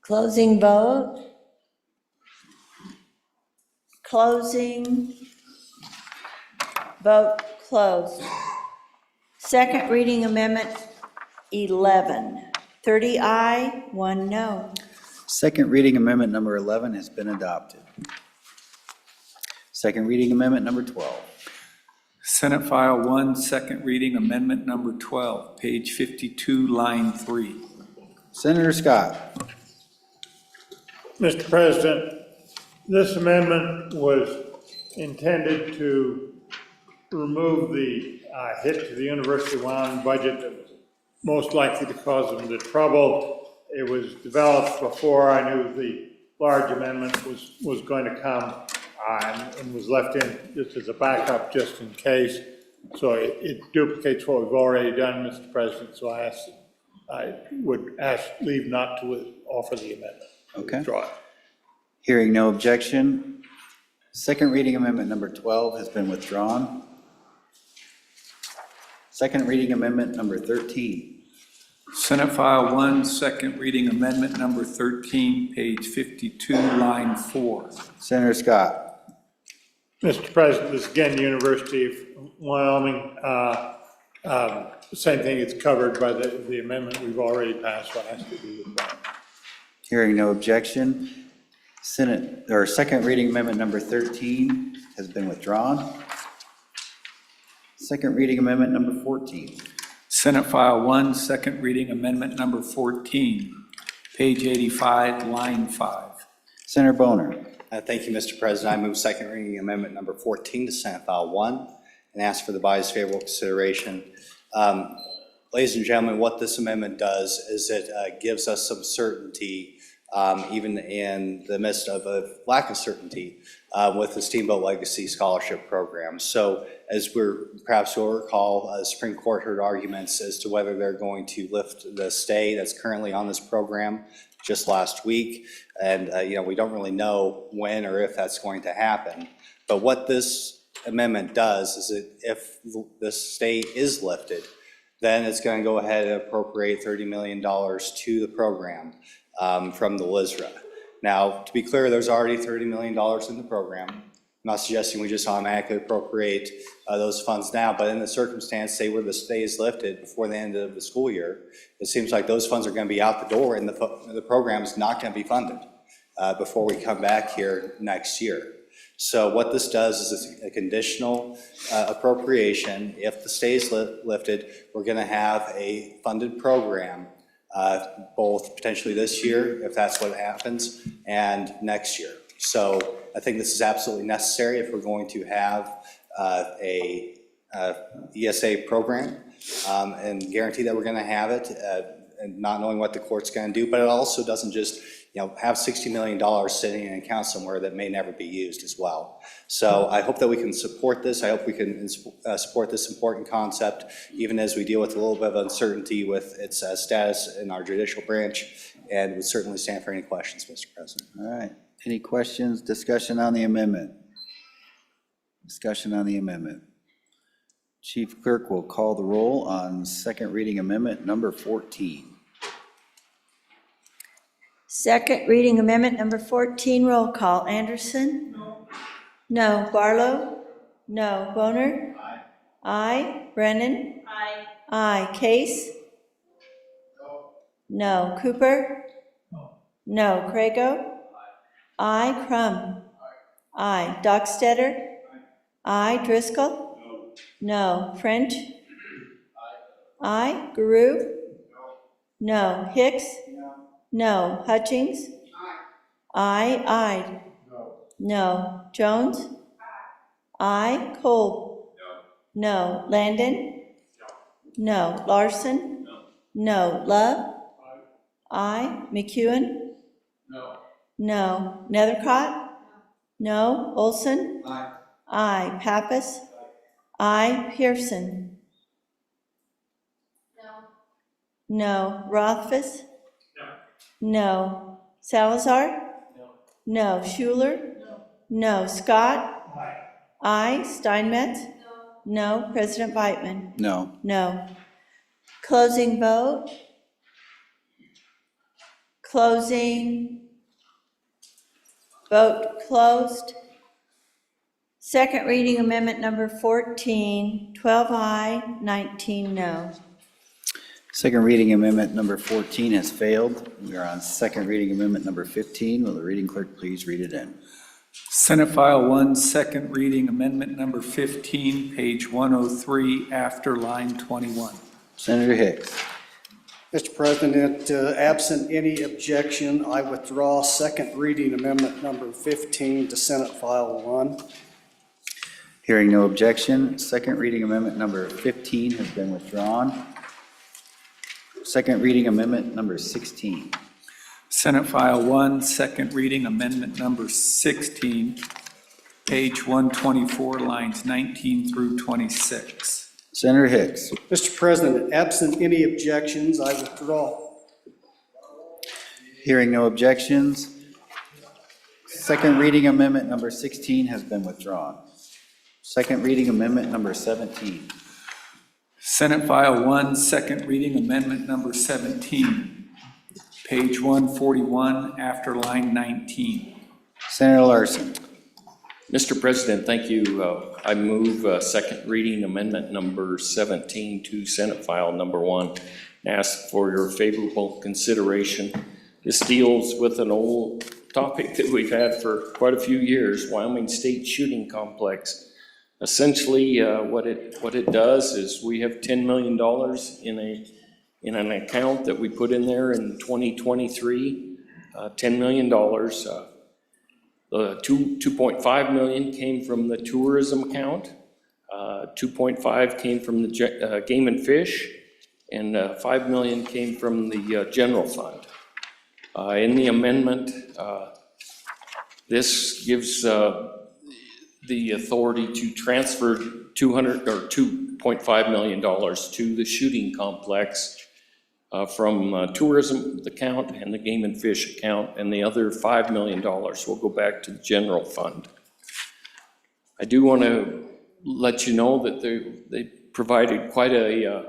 Closing vote. Closing. Vote closed. Second reading amendment 11, 30 aye, 1 no. Second reading amendment number 11 has been adopted. Second reading amendment number 12. Senate File 1, second reading amendment number 12, page 52, line 3. Senator Scott. Mr. President, this amendment was intended to remove the hit to the University of Wyoming budget that was most likely to cause them the trouble. It was developed before I knew the large amendment was going to come, and was left in just as a backup just in case. So it duplicates what we've already done, Mr. President, so I would ask leave not to offer the amendment. Okay. Withdraw it. Hearing no objection, second reading amendment number 12 has been withdrawn. Second reading amendment number 13. Senate File 1, second reading amendment number 13, page 52, line 4. Senator Scott. Mr. President, this is again, University of Wyoming. same thing, it's covered by the amendment we've already passed last year. Hearing no objection, second reading amendment number 13 has been withdrawn. Second reading amendment number 14. Senate File 1, second reading amendment number 14, page 85, line 5. Senator Boner. Thank you, Mr. President. I move second reading amendment number 14 to Senate File 1 and ask for the body's favorable consideration. Ladies and gentlemen, what this amendment does is it gives us some certainty, even in the midst of a lack of certainty with the Steamboat Legacy Scholarship Program. So as perhaps you'll recall, the Supreme Court heard arguments as to whether they're going to lift the stay that's currently on this program just last week. And we don't really know when or if that's going to happen. But what this amendment does is that if this stay is lifted, then it's going to go ahead and appropriate $30 million to the program from the LISRA. Now, to be clear, there's already $30 million in the program. I'm not suggesting we just automatically appropriate those funds now, but in the circumstance, say where the stay is lifted before the end of the school year, it seems like those funds are going to be out the door and the program is not going to be funded before we come back here next year. So what this does is a conditional appropriation. If the stay is lifted, we're going to have a funded program both potentially this year, if that's what happens, and next year. So I think this is absolutely necessary if we're going to have a ESA program and guarantee that we're going to have it, and not knowing what the court's going to do. But it also doesn't just have $60 million sitting in an account somewhere that may never be used as well. So I hope that we can support this. I hope we can support this important concept, even as we deal with a little bit of uncertainty with its status in our judicial branch, and would certainly stand for any questions, Mr. President. All right. Any questions, discussion on the amendment? Discussion on the amendment. Chief Clerk will call the roll on second reading amendment number 14. Second reading amendment number 14, roll call. Anderson? No. Barlow? No. Boner? Aye. Brennan? Aye. Case? No. Cooper? No. Crago? Aye. Crum? Aye. Dockstetter? Aye. Driscoll? No. French? Aye. Guru? No. Hicks? No. Hutchings? Aye. Aye. No. Jones? Aye. Kolb? No. Landon? No. Larson? No. Love? Aye. McEwen? No. Nethercott? No. Olson? Aye. Pappas? Aye. Pearson? No. Rothfuss? No. Salazar? No. Schuler? No. Scott? Aye. Steinmetz? No. President Beitman? No. No. Closing vote? Closing. Vote closed. Second reading amendment number 14, 12 aye, 19 no. Second reading amendment number 14 has failed. We are on second reading amendment number 15. Will the reading clerk please read it in? Senate File 1, second reading amendment number 15, page 103, after line 21. Senator Hicks. Mr. President, absent any objection, I withdraw second reading amendment number 15 to Senate File 1. Hearing no objection, second reading amendment number 15 has been withdrawn. Second reading amendment number 16. Senate File 1, second reading amendment number 16, page 124, lines 19 through 26. Senator Hicks. Mr. President, absent any objections, I withdraw. Hearing no objections, second reading amendment number 16 has been withdrawn. Second reading amendment number 17. Senate File 1, second reading amendment number 17, page 141, after line 19. Senator Larson. Mr. President, thank you. I move second reading amendment number 17 to Senate File number 1, and ask for your favorable consideration. This deals with an old topic that we've had for quite a few years, Wyoming State Shooting Complex. Essentially, what it does is we have $10 million in an account that we put in there in 2023, $10 million. 2.5 million came from the tourism account, 2.5 came from the game and fish, and 5 million came from the general fund. In the amendment, this gives the authority to transfer $2.5 million to the shooting complex from tourism account and the game and fish account, and the other $5 million will go back to the general fund. I do want to let you know that they provided quite a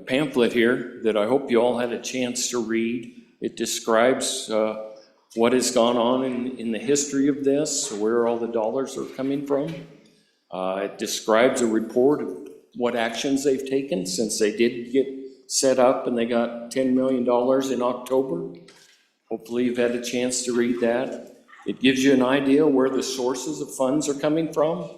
pamphlet here that I hope you all had a chance to read. It describes what has gone on in the history of this, where all the dollars are coming from. It describes a report of what actions they've taken since they did get set up and they got $10 million in October. Hopefully you've had a chance to read that. It gives you an idea where the sources of funds are coming from.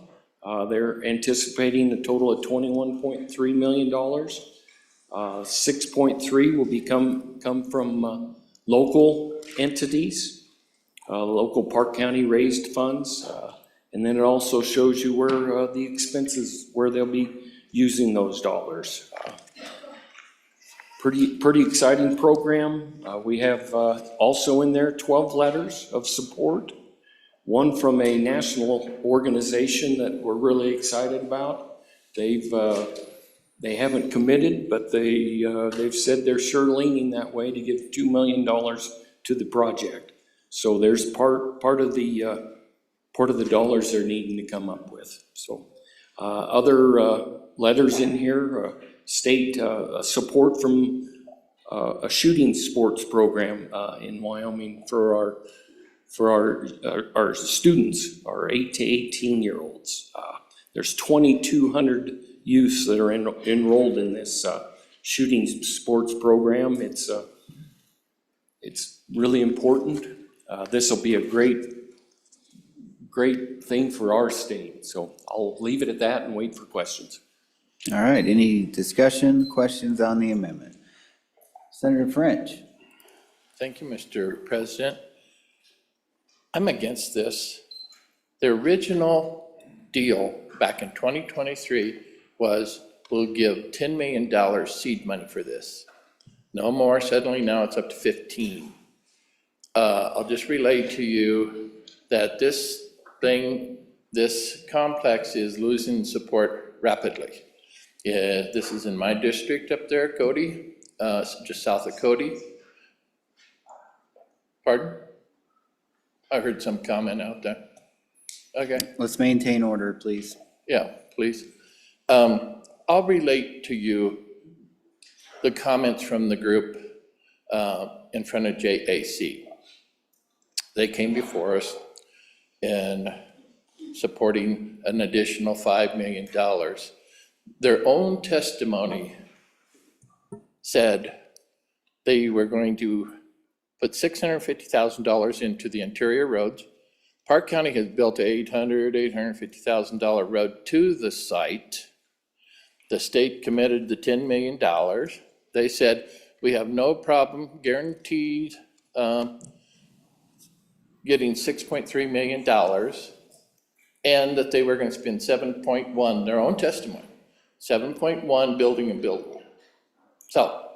They're anticipating a total of $21.3 million. 6.3 will come from local entities, local Park County raised funds. And then it also shows you where the expenses, where they'll be using those dollars. Pretty exciting program. We have also in there 12 letters of support, one from a national organization that we're really excited about. They haven't committed, but they've said they're sure leaning that way to give $2 million to the project. So there's part of the dollars they're needing to come up with. So other letters in here state support from a shooting sports program in Wyoming for our students, our 8 to 18-year-olds. There's 2,200 youths that are enrolled in this shooting sports program. It's really important. This will be a great thing for our state. So I'll leave it at that and wait for questions. All right, any discussion, questions on the amendment? Senator French. Thank you, Mr. President. I'm against this. The original deal back in 2023 was we'll give $10 million seed money for this. No more, suddenly now it's up to 15. I'll just relay to you that this complex is losing support rapidly. This is in my district up there, Cody, just south of Cody. Pardon? I heard some comment out there. Okay. Let's maintain order, please. Yeah, please. I'll relate to you the comments from the group in front of JAC. They came before us in supporting an additional $5 million. Their own testimony said they were going to put $650,000 into the interior roads. Park County has built a $850,000 road to the site. The state committed the $10 million. They said, we have no problem guaranteed getting $6.3 million, and that they were going to spend 7.1, their own testimony, 7.1 building and building. So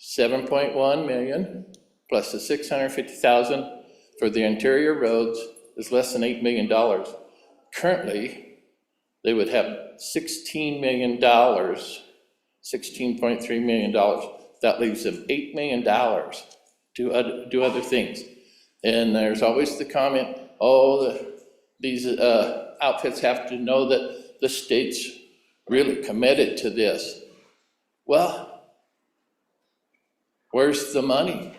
7.1 million plus the 650,000 for the interior roads is less than $8 million. Currently, they would have $16 million, $16.3 million. That leaves them $8 million to do other things. And there's always the comment, these outfits have to know that the state's really committed to this. Well, where's the money?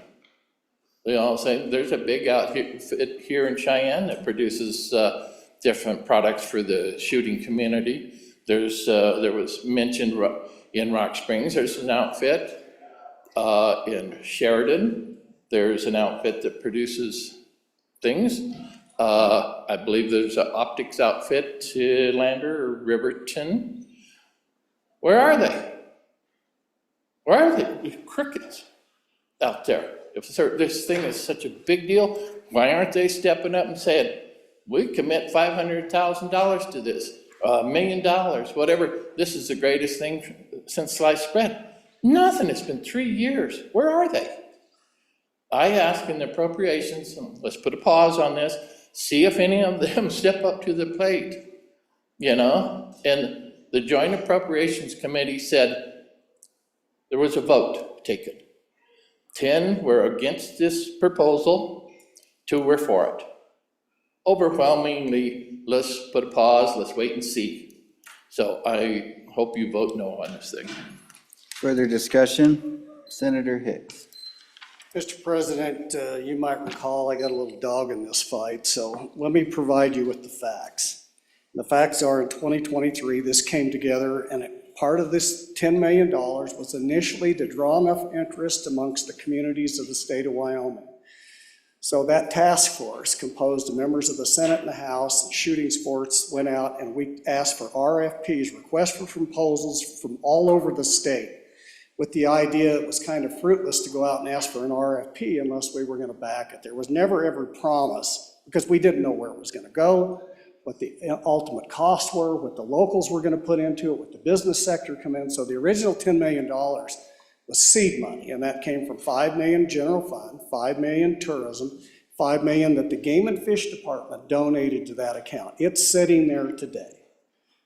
You know, say, there's a big outfit here in Cheyenne that produces different products for the shooting community. There was mentioned in Rock Springs, there's an outfit. In Sheridan, there's an outfit that produces things. I believe there's an optics outfit to Lander or Riverton. Where are they? Where are they? Crickets out there. If this thing is such a big deal, why aren't they stepping up and saying, we commit $500,000 to this, $1 million, whatever. This is the greatest thing since sliced bread. Nothing. It's been 3 years. Where are they? I ask in the appropriations, and let's put a pause on this, see if any of them step up to the plate, you know? And the Joint Appropriations Committee said there was a vote taken. 10 were against this proposal, 2 were for it. Overwhelmingly, let's put a pause, let's wait and see. So I hope you vote no on this thing. Further discussion? Senator Hicks. Mr. President, you might recall I got a little dog in this fight, so let me provide you with the facts. The facts are in 2023, this came together, and part of this $10 million was initially to draw enough interest amongst the communities of the state of Wyoming. So that task force, composed of members of the Senate and the House and shooting sports, went out and we asked for RFPs, requests for proposals from all over the state, with the idea it was kind of fruitless to go out and ask for an RFP unless we were going to back it. There was never ever promise, because we didn't know where it was going to go, what the ultimate costs were, what the locals were going to put into it, what the business sector come in. So the original $10 million was seed money, and that came from $5 million general fund, $5 million tourism, $5 million that the Game and Fish Department donated to that account. It's sitting there today.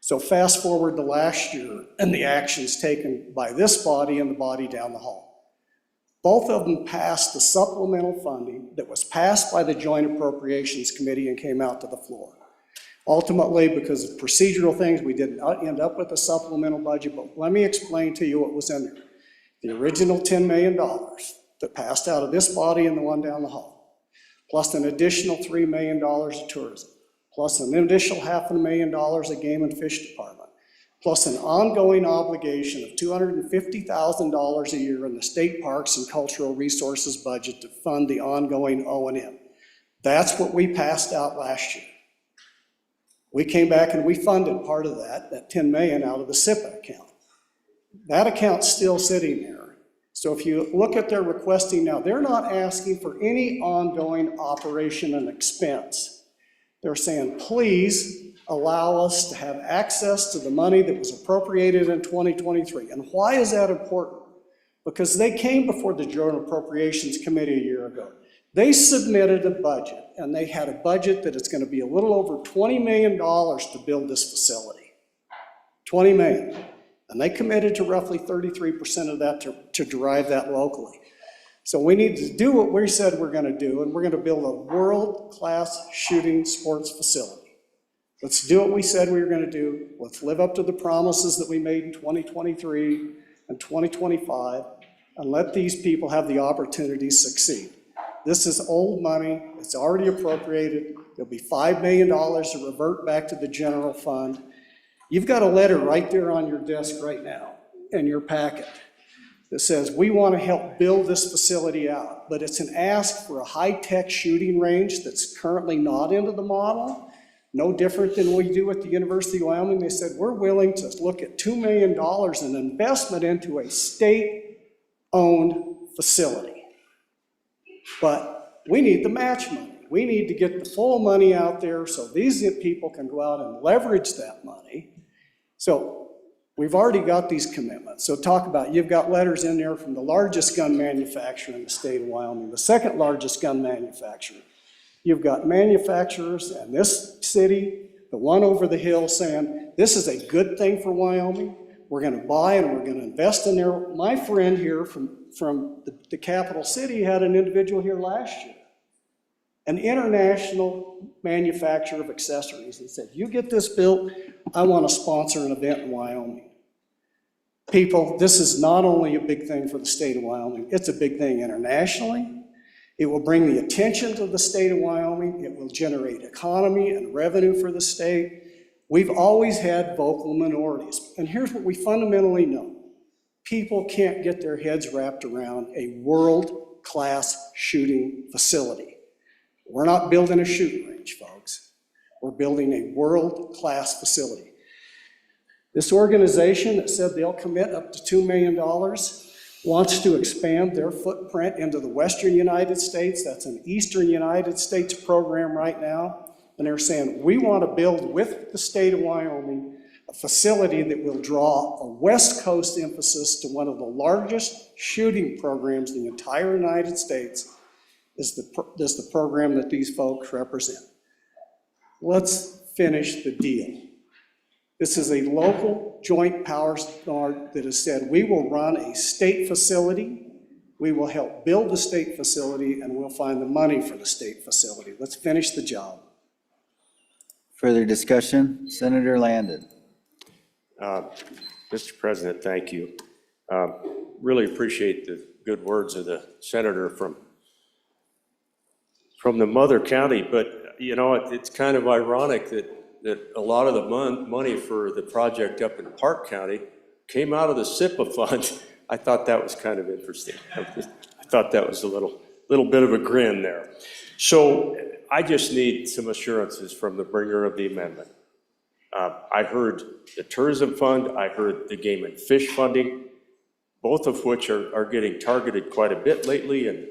So fast forward to last year and the actions taken by this body and the body down the hall. Both of them passed the supplemental funding that was passed by the Joint Appropriations Committee and came out to the floor. Ultimately, because of procedural things, we didn't end up with a supplemental budget, but let me explain to you what was in there. The original $10 million that passed out of this body and the one down the hall, plus an additional $3 million of tourism, plus an additional $500,000 of Game and Fish Department, plus an ongoing obligation of $250,000 a year in the state parks and cultural resources budget to fund the ongoing O&M. That's what we passed out last year. We came back and we funded part of that $10 million out of the SIPA account. That account's still sitting there. So if you look at their requesting now, they're not asking for any ongoing operation and expense. They're saying, please allow us to have access to the money that was appropriated in 2023. And why is that important? Because they came before the Joint Appropriations Committee a year ago. They submitted a budget, and they had a budget that is going to be a little over $20 million to build this facility. $20 million. And they committed to roughly 33% of that to drive that locally. So we need to do what we said we're going to do, and we're going to build a world-class shooting sports facility. Let's do what we said we were going to do. Let's live up to the promises that we made in 2023 and 2025, and let these people have the opportunity to succeed. This is old money. It's already appropriated. There'll be $5 million to revert back to the general fund. You've got a letter right there on your desk right now in your packet that says we want to help build this facility out, but it's an ask for a high-tech shooting range that's currently not into the model, no different than we do at the University of Wyoming. They said we're willing to look at $2 million in investment into a state-owned facility. But we need the match money. We need to get the full money out there so these people can go out and leverage that money. So we've already got these commitments. So talk about, you've got letters in there from the largest gun manufacturer in the state of Wyoming, the second largest gun manufacturer. You've got manufacturers in this city, the one over the hill saying, this is a good thing for Wyoming. We're going to buy and we're going to invest in there. My friend here from the capital city had an individual here last year, an international manufacturer of accessories, and said, you get this built, I want to sponsor an event in Wyoming. People, this is not only a big thing for the state of Wyoming, it's a big thing internationally. It will bring the attention to the state of Wyoming. It will generate economy and revenue for the state. We've always had vocal minorities. And here's what we fundamentally know. People can't get their heads wrapped around a world-class shooting facility. We're not building a shooting range, folks. We're building a world-class facility. This organization that said they'll commit up to $2 million wants to expand their footprint into the western United States. That's an eastern United States program right now. And they're saying, we want to build with the state of Wyoming a facility that will draw a West Coast emphasis to one of the largest shooting programs in the entire United States, is the program that these folks represent. Let's finish the deal. This is a local joint powers board that has said, we will run a state facility, we will help build the state facility, and we'll find the money for the state facility. Let's finish the job. Further discussion? Senator Landon. Mr. President, thank you. Really appreciate the good words of the senator from the mother county, but you know, it's kind of ironic that a lot of the money for the project up in Park County came out of the SIPA fund. I thought that was kind of interesting. I thought that was a little bit of a grin there. So I just need some assurances from the bringer of the amendment. I heard the tourism fund, I heard the game and fish funding, both of which are getting targeted quite a bit lately, and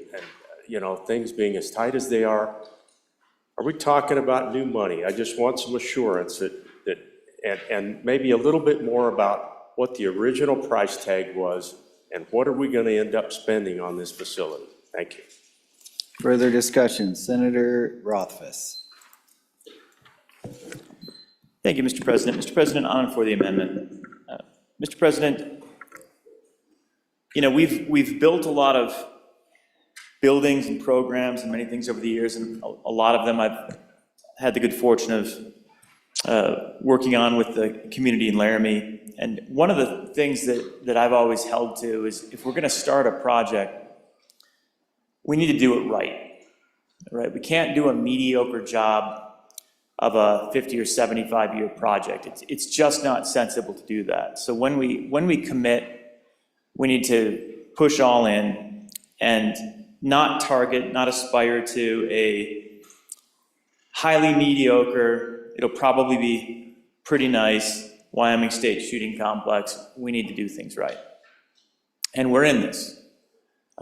you know, things being as tight as they are. Are we talking about new money? I just want some assurance and maybe a little bit more about what the original price tag was and what are we going to end up spending on this facility? Thank you. Further discussion? Senator Rothfuss. Thank you, Mr. President. Mr. President, on and for the amendment. Mr. President, you know, we've built a lot of buildings and programs and many things over the years, and a lot of them I've had the good fortune of working on with the community in Laramie. And one of the things that I've always held to is if we're going to start a project, we need to do it right? We can't do a mediocre job of a 50 or 75 year project. It's just not sensible to do that. So when we commit, we need to push all in and not target, not aspire to a highly mediocre, it'll probably be pretty nice Wyoming State Shooting Complex. We need to do things right. And we're in this.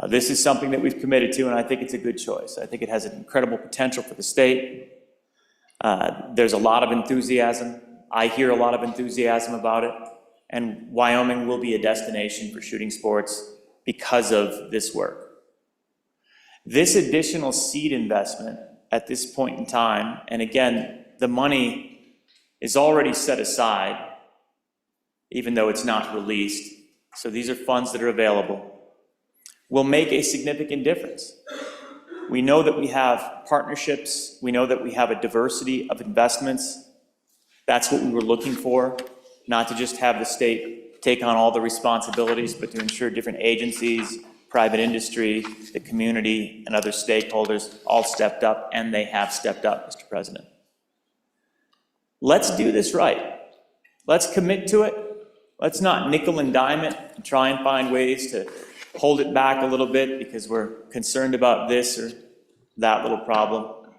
This is something that we've committed to, and I think it's a good choice. I think it has an incredible potential for the state. There's a lot of enthusiasm. I hear a lot of enthusiasm about it, and Wyoming will be a destination for shooting sports because of this work. This additional seed investment at this point in time, and again, the money is already set aside, even though it's not released, so these are funds that are available, will make a significant difference. We know that we have partnerships, we know that we have a diversity of investments. That's what we were looking for, not to just have the state take on all the responsibilities, but to ensure different agencies, private industry, the community, and other stakeholders all stepped up, and they have stepped up, Mr. President. Let's do this right. Let's commit to it. Let's not nickel and dime it and try and find ways to hold it back a little bit because we're concerned about this or that little problem.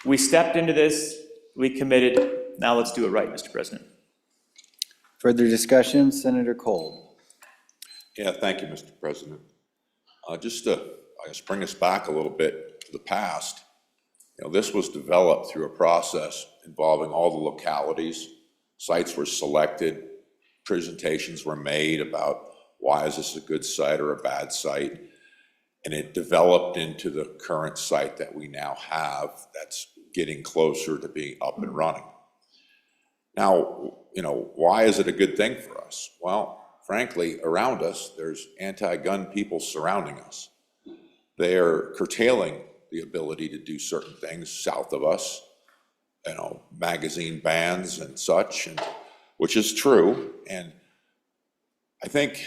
We stepped into this, we committed, now let's do it right, Mr. President. Further discussion? Senator Cole. Yeah, thank you, Mr. President. Just to, I guess, bring us back a little bit to the past, you know, this was developed through a process involving all the localities. Sites were selected, presentations were made about why is this a good site or a bad site, and it developed into the current site that we now have that's getting closer to being up and running. Now, you know, why is it a good thing for us? Well, frankly, around us, there's anti-gun people surrounding us. They are curtailing the ability to do certain things south of us, you know, magazine bans and such, and, which is true. And I think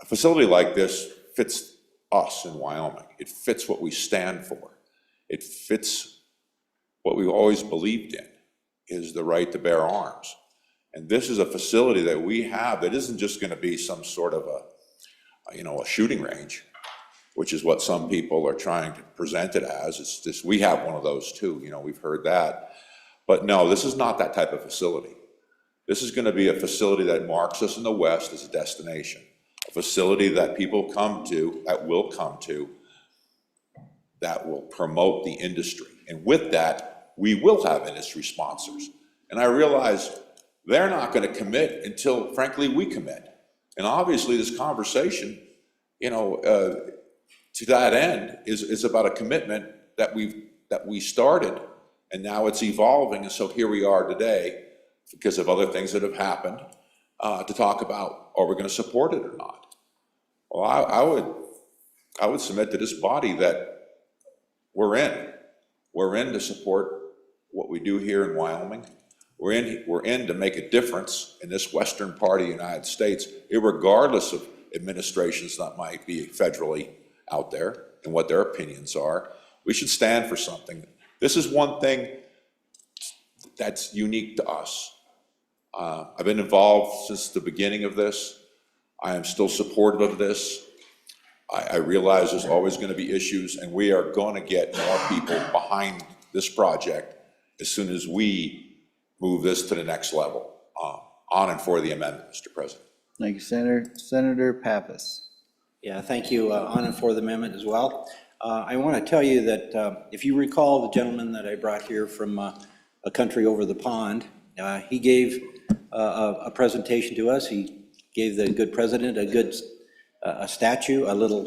a facility like this fits us in Wyoming. It fits what we stand for. It fits what we've always believed in, is the right to bear arms. And this is a facility that we have that isn't just going to be some sort of a shooting range, which is what some people are trying to present it as. It's just, we have one of those too, we've heard that. But no, this is not that type of facility. This is going to be a facility that marks us in the West as a destination, a facility that people come to, that will come to, that will promote the industry. And with that, we will have industry sponsors. And I realize they're not going to commit until, frankly, we commit. And obviously, this conversation, to that end, is about a commitment that we started, and now it's evolving. And so here we are today, because of other things that have happened, to talk about, are we going to support it or not? Well, I would submit to this body that we're in to support what we do here in Wyoming. We're in to make a difference in this western part of the United States, irregardless of administrations that might be federally out there and what their opinions are. We should stand for something. This is one thing that's unique to us. I've been involved since the beginning of this. I am still supportive of this. I realize there's always going to be issues, and we are going to get more people behind this project as soon as we move this to the next level. On and for the amendment, Mr. President. Thank you, Senator. Senator Pappas. Yeah, thank you. On and for the amendment as well. I want to tell you that if you recall the gentleman that I brought here from a country over the pond, he gave a presentation to us. He gave the good president a statue, a little,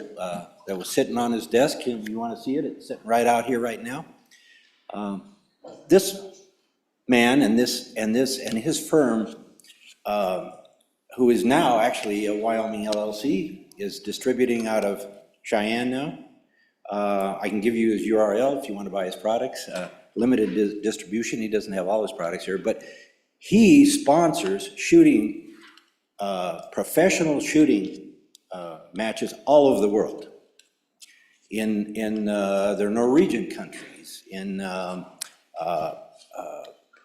that was sitting on his desk. You want to see it? It's sitting right out here right now. This man and his firm, who is now actually a Wyoming LLC, is distributing out of Cheyenne now. I can give you his URL if you want to buy his products. Limited distribution. He doesn't have all his products here, but he sponsors shooting, professional shooting matches all over the world. In their Norwegian countries, in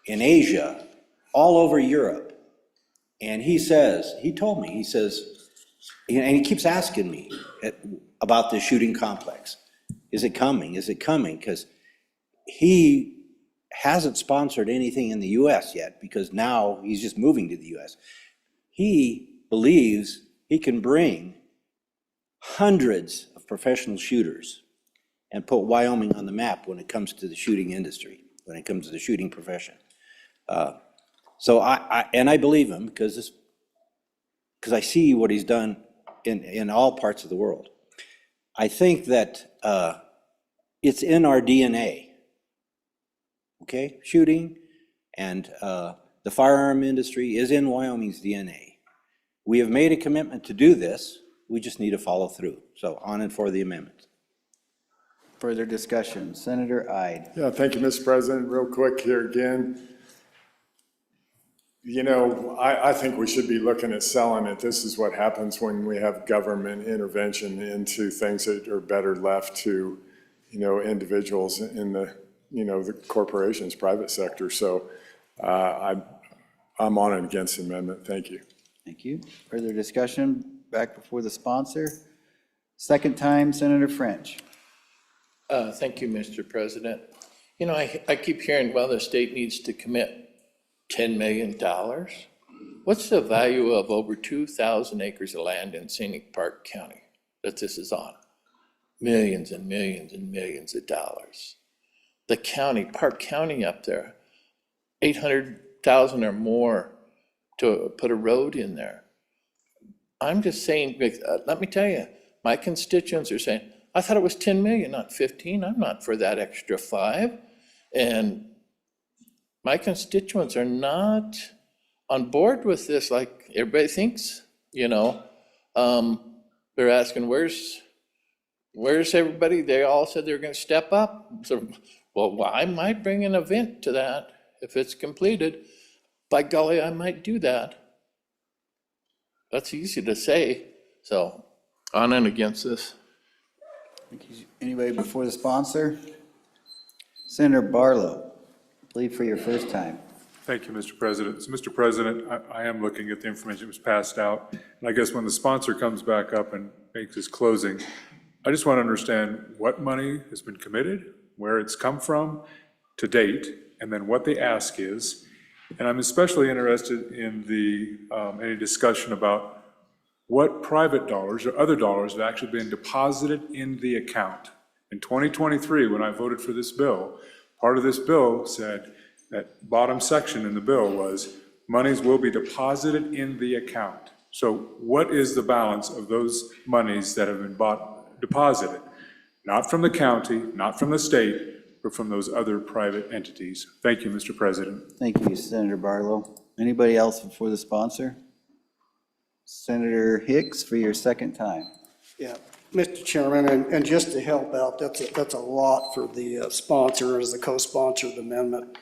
Asia, all over Europe. And he told me, he says, and he keeps asking me about this shooting complex. Is it coming? Is it coming? Because he hasn't sponsored anything in the US yet, because now he's just moving to the US. He believes he can bring hundreds of professional shooters and put Wyoming on the map when it comes to the shooting industry, when it comes to the shooting profession. So I believe him because I see what he's done in all parts of the world. I think that it's in our DNA, okay? Shooting and the firearm industry is in Wyoming's DNA. We have made a commitment to do this. We just need to follow through. So on and for the amendment. Further discussion. Senator Ide. Yeah, thank you, Mr. President. Real quick here again. I think we should be looking at selling it. This is what happens when we have government intervention into things that are better left to, individuals in the corporations, private sector. So I'm on and against the amendment. Thank you. Thank you. Further discussion. Back before the sponsor. Second time, Senator French. Thank you, Mr. President. I keep hearing, well, the state needs to commit $10 million. What's the value of over 2,000 acres of land in Scenic Park County that this is on? Millions and millions and millions of dollars. The county, Park County up there, 800,000 or more to put a road in there. I'm just saying, let me tell you, my constituents are saying, I thought it was 10 million, not 15. I'm not for that extra 5. And my constituents are not on board with this like everybody thinks, They're asking, where's everybody? They all said they're going to step up. So, well, I might bring an event to that if it's completed. By golly, I might do that. That's easy to say. So on and against this. Anybody before the sponsor? Senator Barlow, I believe for your first time. Thank you, Mr. President. So, Mr. President, I am looking at the information that was passed out, and I guess when the sponsor comes back up and makes his closing, I just want to understand what money has been committed, where it's come from to date, and then what the ask is. And I'm especially interested in any discussion about what private dollars or other dollars have actually been deposited in the account. In 2023, when I voted for this bill, part of this bill said, that bottom section in the bill was, monies will be deposited in the account. So what is the balance of those monies that have been deposited? Not from the county, not from the state, but from those other private entities. Thank you, Mr. President. Thank you, Senator Barlow. Anybody else before the sponsor? Senator Hicks for your second time. Yeah, Mr. Chairman, and just to help out, that's a lot for the sponsor as the co-sponsor of the amendment.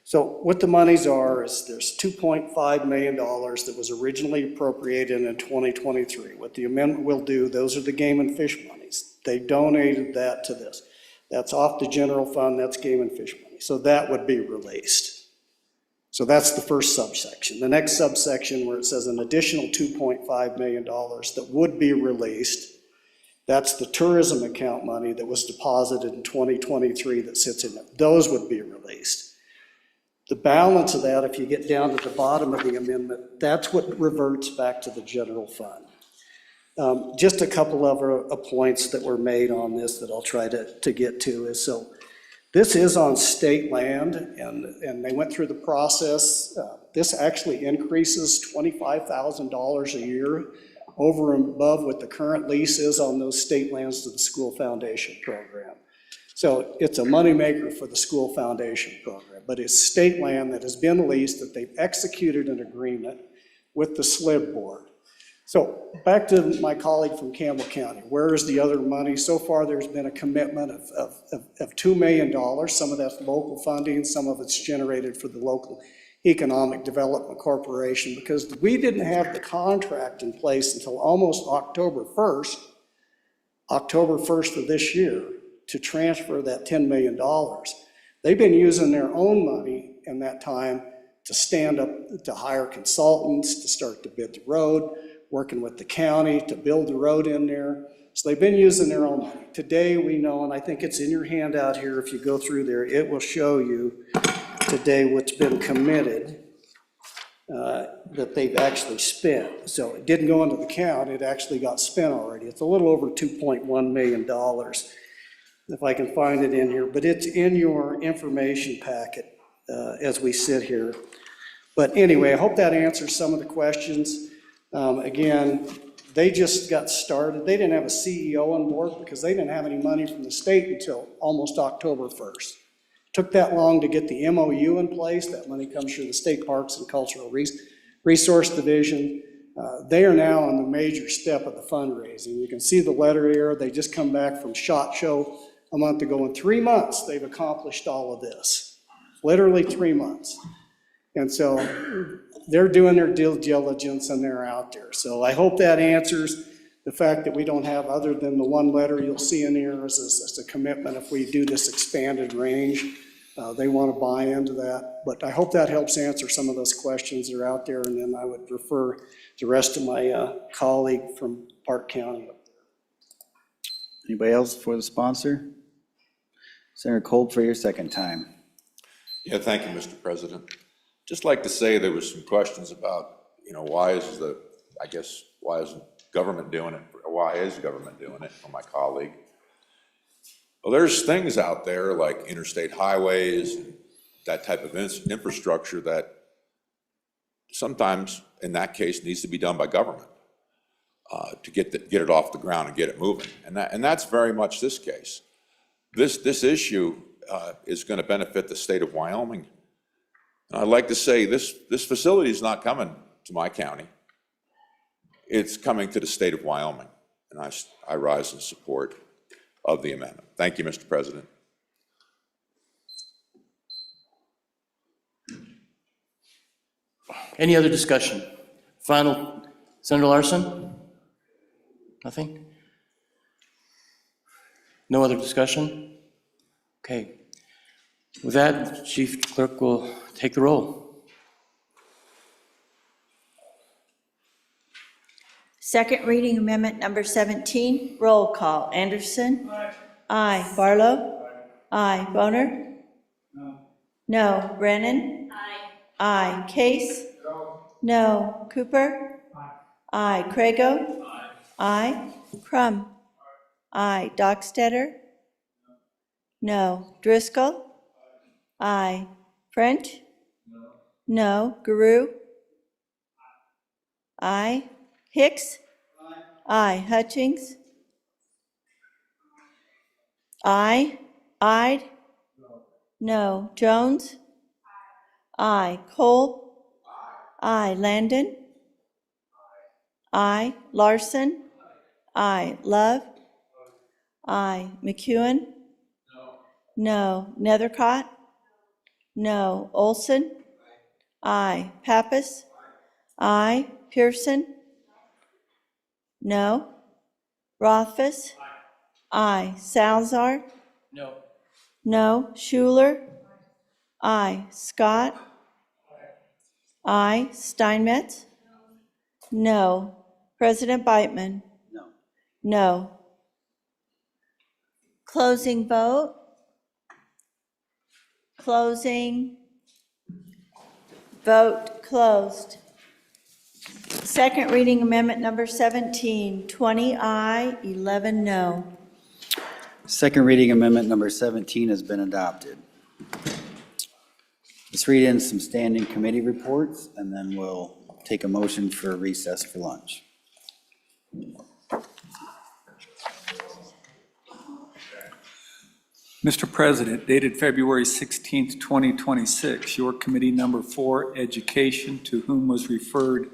So what the monies are is there's $2.5 million that was originally appropriated in 2023. What the amendment will do, those are the game and fish monies. They donated that to this. That's off the general fund, that's game and fish money. So that would be released. So that's the first subsection. The next subsection where it says an additional $2.5 million that would be released, that's the tourism account money that was deposited in 2023 that sits in it. Those would be released. The balance of that, if you get down to the bottom of the amendment, that's what reverts back to the general fund. Just a couple of points that were made on this that I'll try to get to is, so this is on state land, and they went through the process. This actually increases $25,000 a year over and above what the current lease is on those state lands to the school foundation program. So it's a moneymaker for the school foundation program, but it's state land that has been leased, that they've executed an agreement with the SLIB board. So back to my colleague from Campbell County, where is the other money? So far, there's been a commitment of $2 million. Some of that's local funding, some of it's generated for the local Economic Development Corporation, because we didn't have the contract in place until almost October 1st of this year, to transfer that $10 million. They've been using their own money in that time to stand up, to hire consultants, to start to bid the road, working with the county to build the road in there. So they've been using their own money. Today we know, and I think it's in your handout here, if you go through there, it will show you today what's been committed that they've actually spent. So it didn't go into the count, it actually got spent already. It's a little over $2.1 million. If I can find it in here, but it's in your information packet as we sit here. But anyway, I hope that answers some of the questions. Again, they just got started. They didn't have a CEO on board because they didn't have any money from the state until almost October 1st. Took that long to get the MOU in place. That money comes through the State Parks and Cultural Resource Division. They are now on the major step of the fundraising. You can see the letter here. They just come back from SHOT Show a month ago. In 3 months, they've accomplished all of this. Literally 3 months. And so they're doing their due diligence and they're out there. So I hope that answers the fact that we don't have, other than the one letter you'll see in here, as a commitment if we do this expanded range. They want to buy into that. But I hope that helps answer some of those questions that are out there. And then I would refer the rest of my colleague from Park County. Anybody else for the sponsor? Senator Kolb for your second time. Yeah, thank you, Mr. President. Just like to say there was some questions about, why isn't government doing it? Why is government doing it, from my colleague? Well, there's things out there like interstate highways and that type of infrastructure that sometimes, in that case, needs to be done by government to get it off the ground and get it moving. And that's very much this case. This issue is going to benefit the state of Wyoming. And I'd like to say this facility is not coming to my county. It's coming to the state of Wyoming. And I rise in support of the amendment. Thank you, Mr. President. Any other discussion? Final, Senator Larson? Nothing? No other discussion? Okay. With that, Chief Clerk will take the roll. Second reading amendment number 17, roll call. Anderson? Aye. Barlow? Aye. Boner? No. Brennan? Aye. Case? No. Cooper? Aye. Crago? Aye. Crum? Aye. Dockstetter? No. Driscoll? Aye. French? No. Guru? Aye. Hicks? Aye. Hutchings? Aye. Ide? No. Jones? Aye. Cole? Aye. Landon? Aye. Larson? Aye. Love? Aye. McEwen? No. Nethercott? No. Olson? Aye. Pappas? Aye. Pearson? No. Rothfuss? Aye. Salzar? No. No. Schuler? Aye. Scott? Aye. Steinmetz? No. President Beitman? No. No. Closing vote? Closing. Vote closed. Second reading amendment number 17, 20 aye, 11 no. Second reading amendment number 17 has been adopted. Let's read in some standing committee reports, and then we'll take a motion for recess for lunch. Mr. President, dated February 16th, 2026, your committee number 4, Education, to whom was referred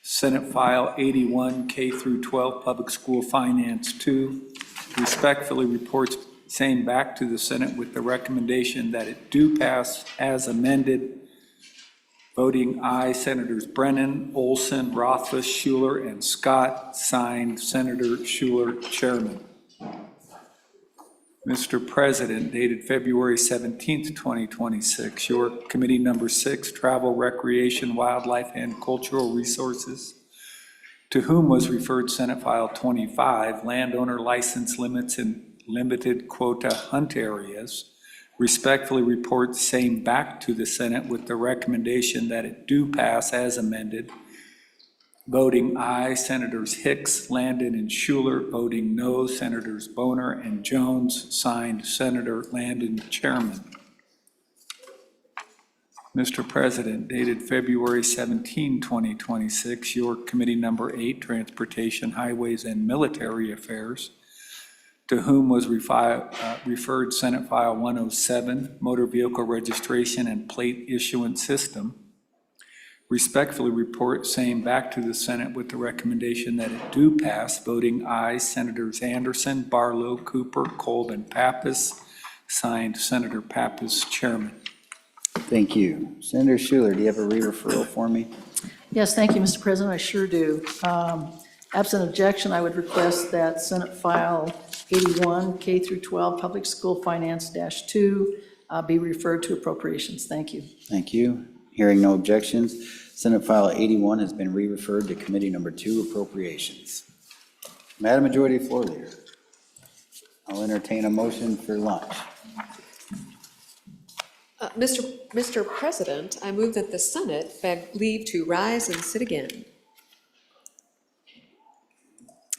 Senate File 81, K through 12, Public School Finance 2, respectfully reports same back to the Senate with the recommendation that it do pass as amended. Voting aye, Senators Brennan, Olson, Rothfuss, Schuler, and Scott. Signed, Senator Schuler, Chairman. Mr. President, dated February 17th, 2026, your committee number 6, Travel, Recreation, Wildlife, and Cultural Resources, to whom was referred Senate File 25, Landowner License Limits in Limited Quota Hunt Areas, respectfully reports same back to the Senate with the recommendation that it do pass as amended. Voting aye, Senators Hicks, Landon, and Schuler. Voting no, Senators Boner and Jones. Signed, Senator Landon, Chairman. Mr. President, dated February 17, 2026, your committee number 8, Transportation, Highways, and Military Affairs, to whom was referred Senate File 107, Motor Vehicle Registration and Plate Issuance System, respectfully report same back to the Senate with the recommendation that it do pass. Voting aye, Senators Anderson, Barlow, Cooper, Kolb, and Pappas. Signed, Senator Pappas, Chairman. Thank you. Senator Schuler, do you have a re-referral for me? Yes, thank you, Mr. President, I sure do. Absent objection, I would request that Senate File 81, K through 12, Public School Finance -2, be referred to appropriations. Thank you. Thank you. Hearing no objections, Senate File 81 has been re-referred to Committee Number 2, Appropriations. Madam Majority Floor Leader, I'll entertain a motion for lunch. Mr. President, I move that the Senate beg leave to rise and sit again.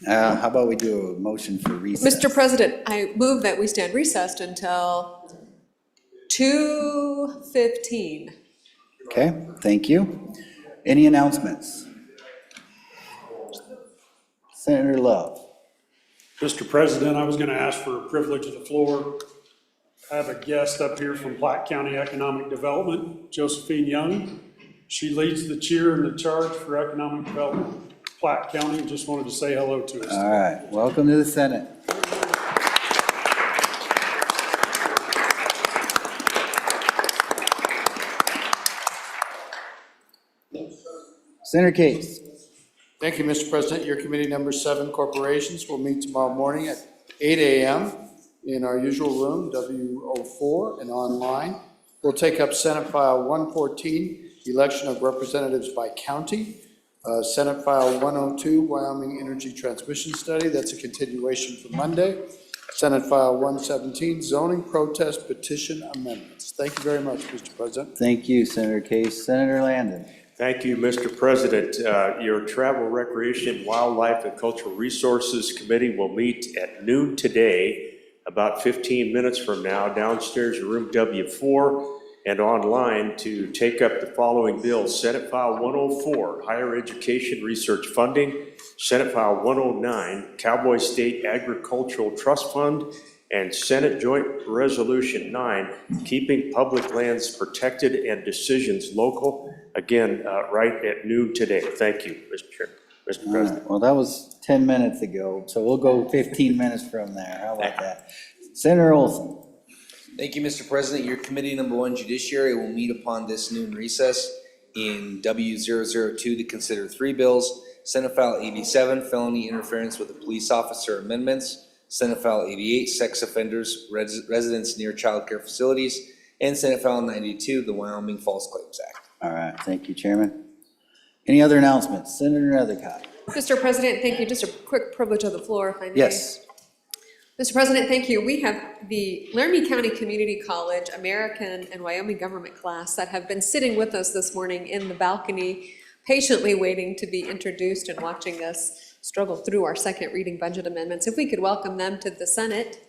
How about we do a motion for recess? Mr. President, I move that we stand recessed until 2:15. Okay, thank you. Any announcements? Senator Love. Mr. President, I was going to ask for a privilege of the floor. I have a guest up here from Platte County Economic Development, Josephine Young. She leads the cheer and the charge for economic development, Platte County. Just wanted to say hello to us. All right, welcome to the Senate. Senator Case. Thank you, Mr. President. Your committee number 7, Corporations, will meet tomorrow morning at 8 a.m. in our usual room, W04, and online. We'll take up Senate File 114, Election of Representatives by County. Senate File 102, Wyoming Energy Transmission Study. That's a continuation from Monday. Senate File 117, Zoning Protest Petition Amendments. Thank you very much, Mr. President. Thank you, Senator Case. Senator Landon. Thank you, Mr. President. Your Travel, Recreation, Wildlife, and Cultural Resources Committee will meet at noon today, about 15 minutes from now, downstairs in room W4, and online to take up the following bills. Senate File 104, Higher Education Research Funding. Senate File 109, Cowboy State Agricultural Trust Fund. And Senate Joint Resolution 9, Keeping Public Lands Protected and Decisions Local. Again, right at noon today. Thank you, Mr. President. Well, that was 10 minutes ago, so we'll go 15 minutes from there. How about that? Senator Olson. Thank you, Mr. President. Your Committee Number 1 Judiciary will meet upon this noon recess in W002 to consider 3 bills. Senate File 87, Felony Interference with a Police Officer Amendments. Senate File 88, Sex Offenders Residents Near Child Care Facilities. And Senate File 92, the Wyoming False Claims Act. All right, thank you, Chairman. Any other announcements? Senator Nethercott. Mr. President, thank you. Just a quick privilege of the floor, if I may. Yes. Mr. President, thank you. We have the Laramie County Community College American and Wyoming Government class that have been sitting with us this morning in the balcony, patiently waiting to be introduced and watching us struggle through our second reading budget amendments. If we could welcome them to the Senate.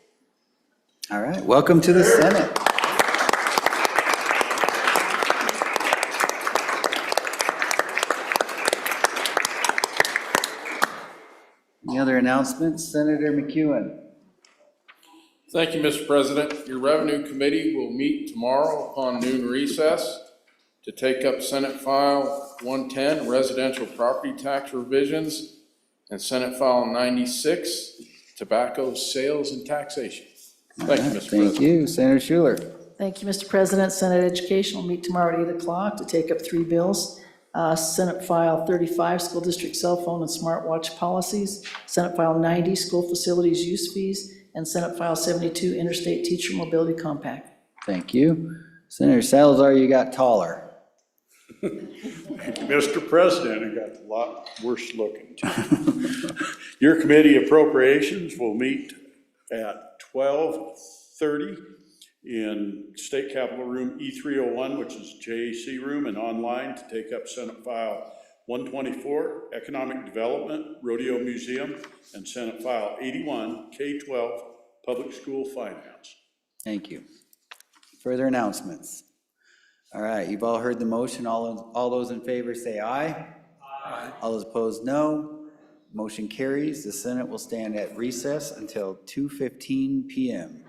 All right, welcome to the Senate. Any other announcements? Senator McEwen. Thank you, Mr. President. Your Revenue Committee will meet tomorrow upon noon recess to take up Senate File 110, Residential Property Tax Revisions, and Senate File 96, Tobacco Sales and Taxation. Thank you, Mr. President. Thank you. Senator Schuler. Thank you, Mr. President. Senate Education will meet tomorrow at 8 o'clock to take up 3 bills. Senate File 35, School District Cell Phone and Smartwatch Policies. Senate File 90, School Facilities Use Fees. And Senate File 72, Interstate Teacher Mobility Compact. Thank you. Senator Salazar, you got taller. Mr. President, it got a lot worse looking. Your committee appropriations will meet at 12:30 in State Capitol Room E301, which is JAC room, and online to take up Senate File 124, Economic Development, Rodeo Museum, and Senate File 81, K-12, Public School Finance. Thank you. Further announcements? All right, you've all heard the motion. All those in favor say aye. Aye. All those opposed, no. Motion carries. The Senate will stand at recess until 2:15 p.m.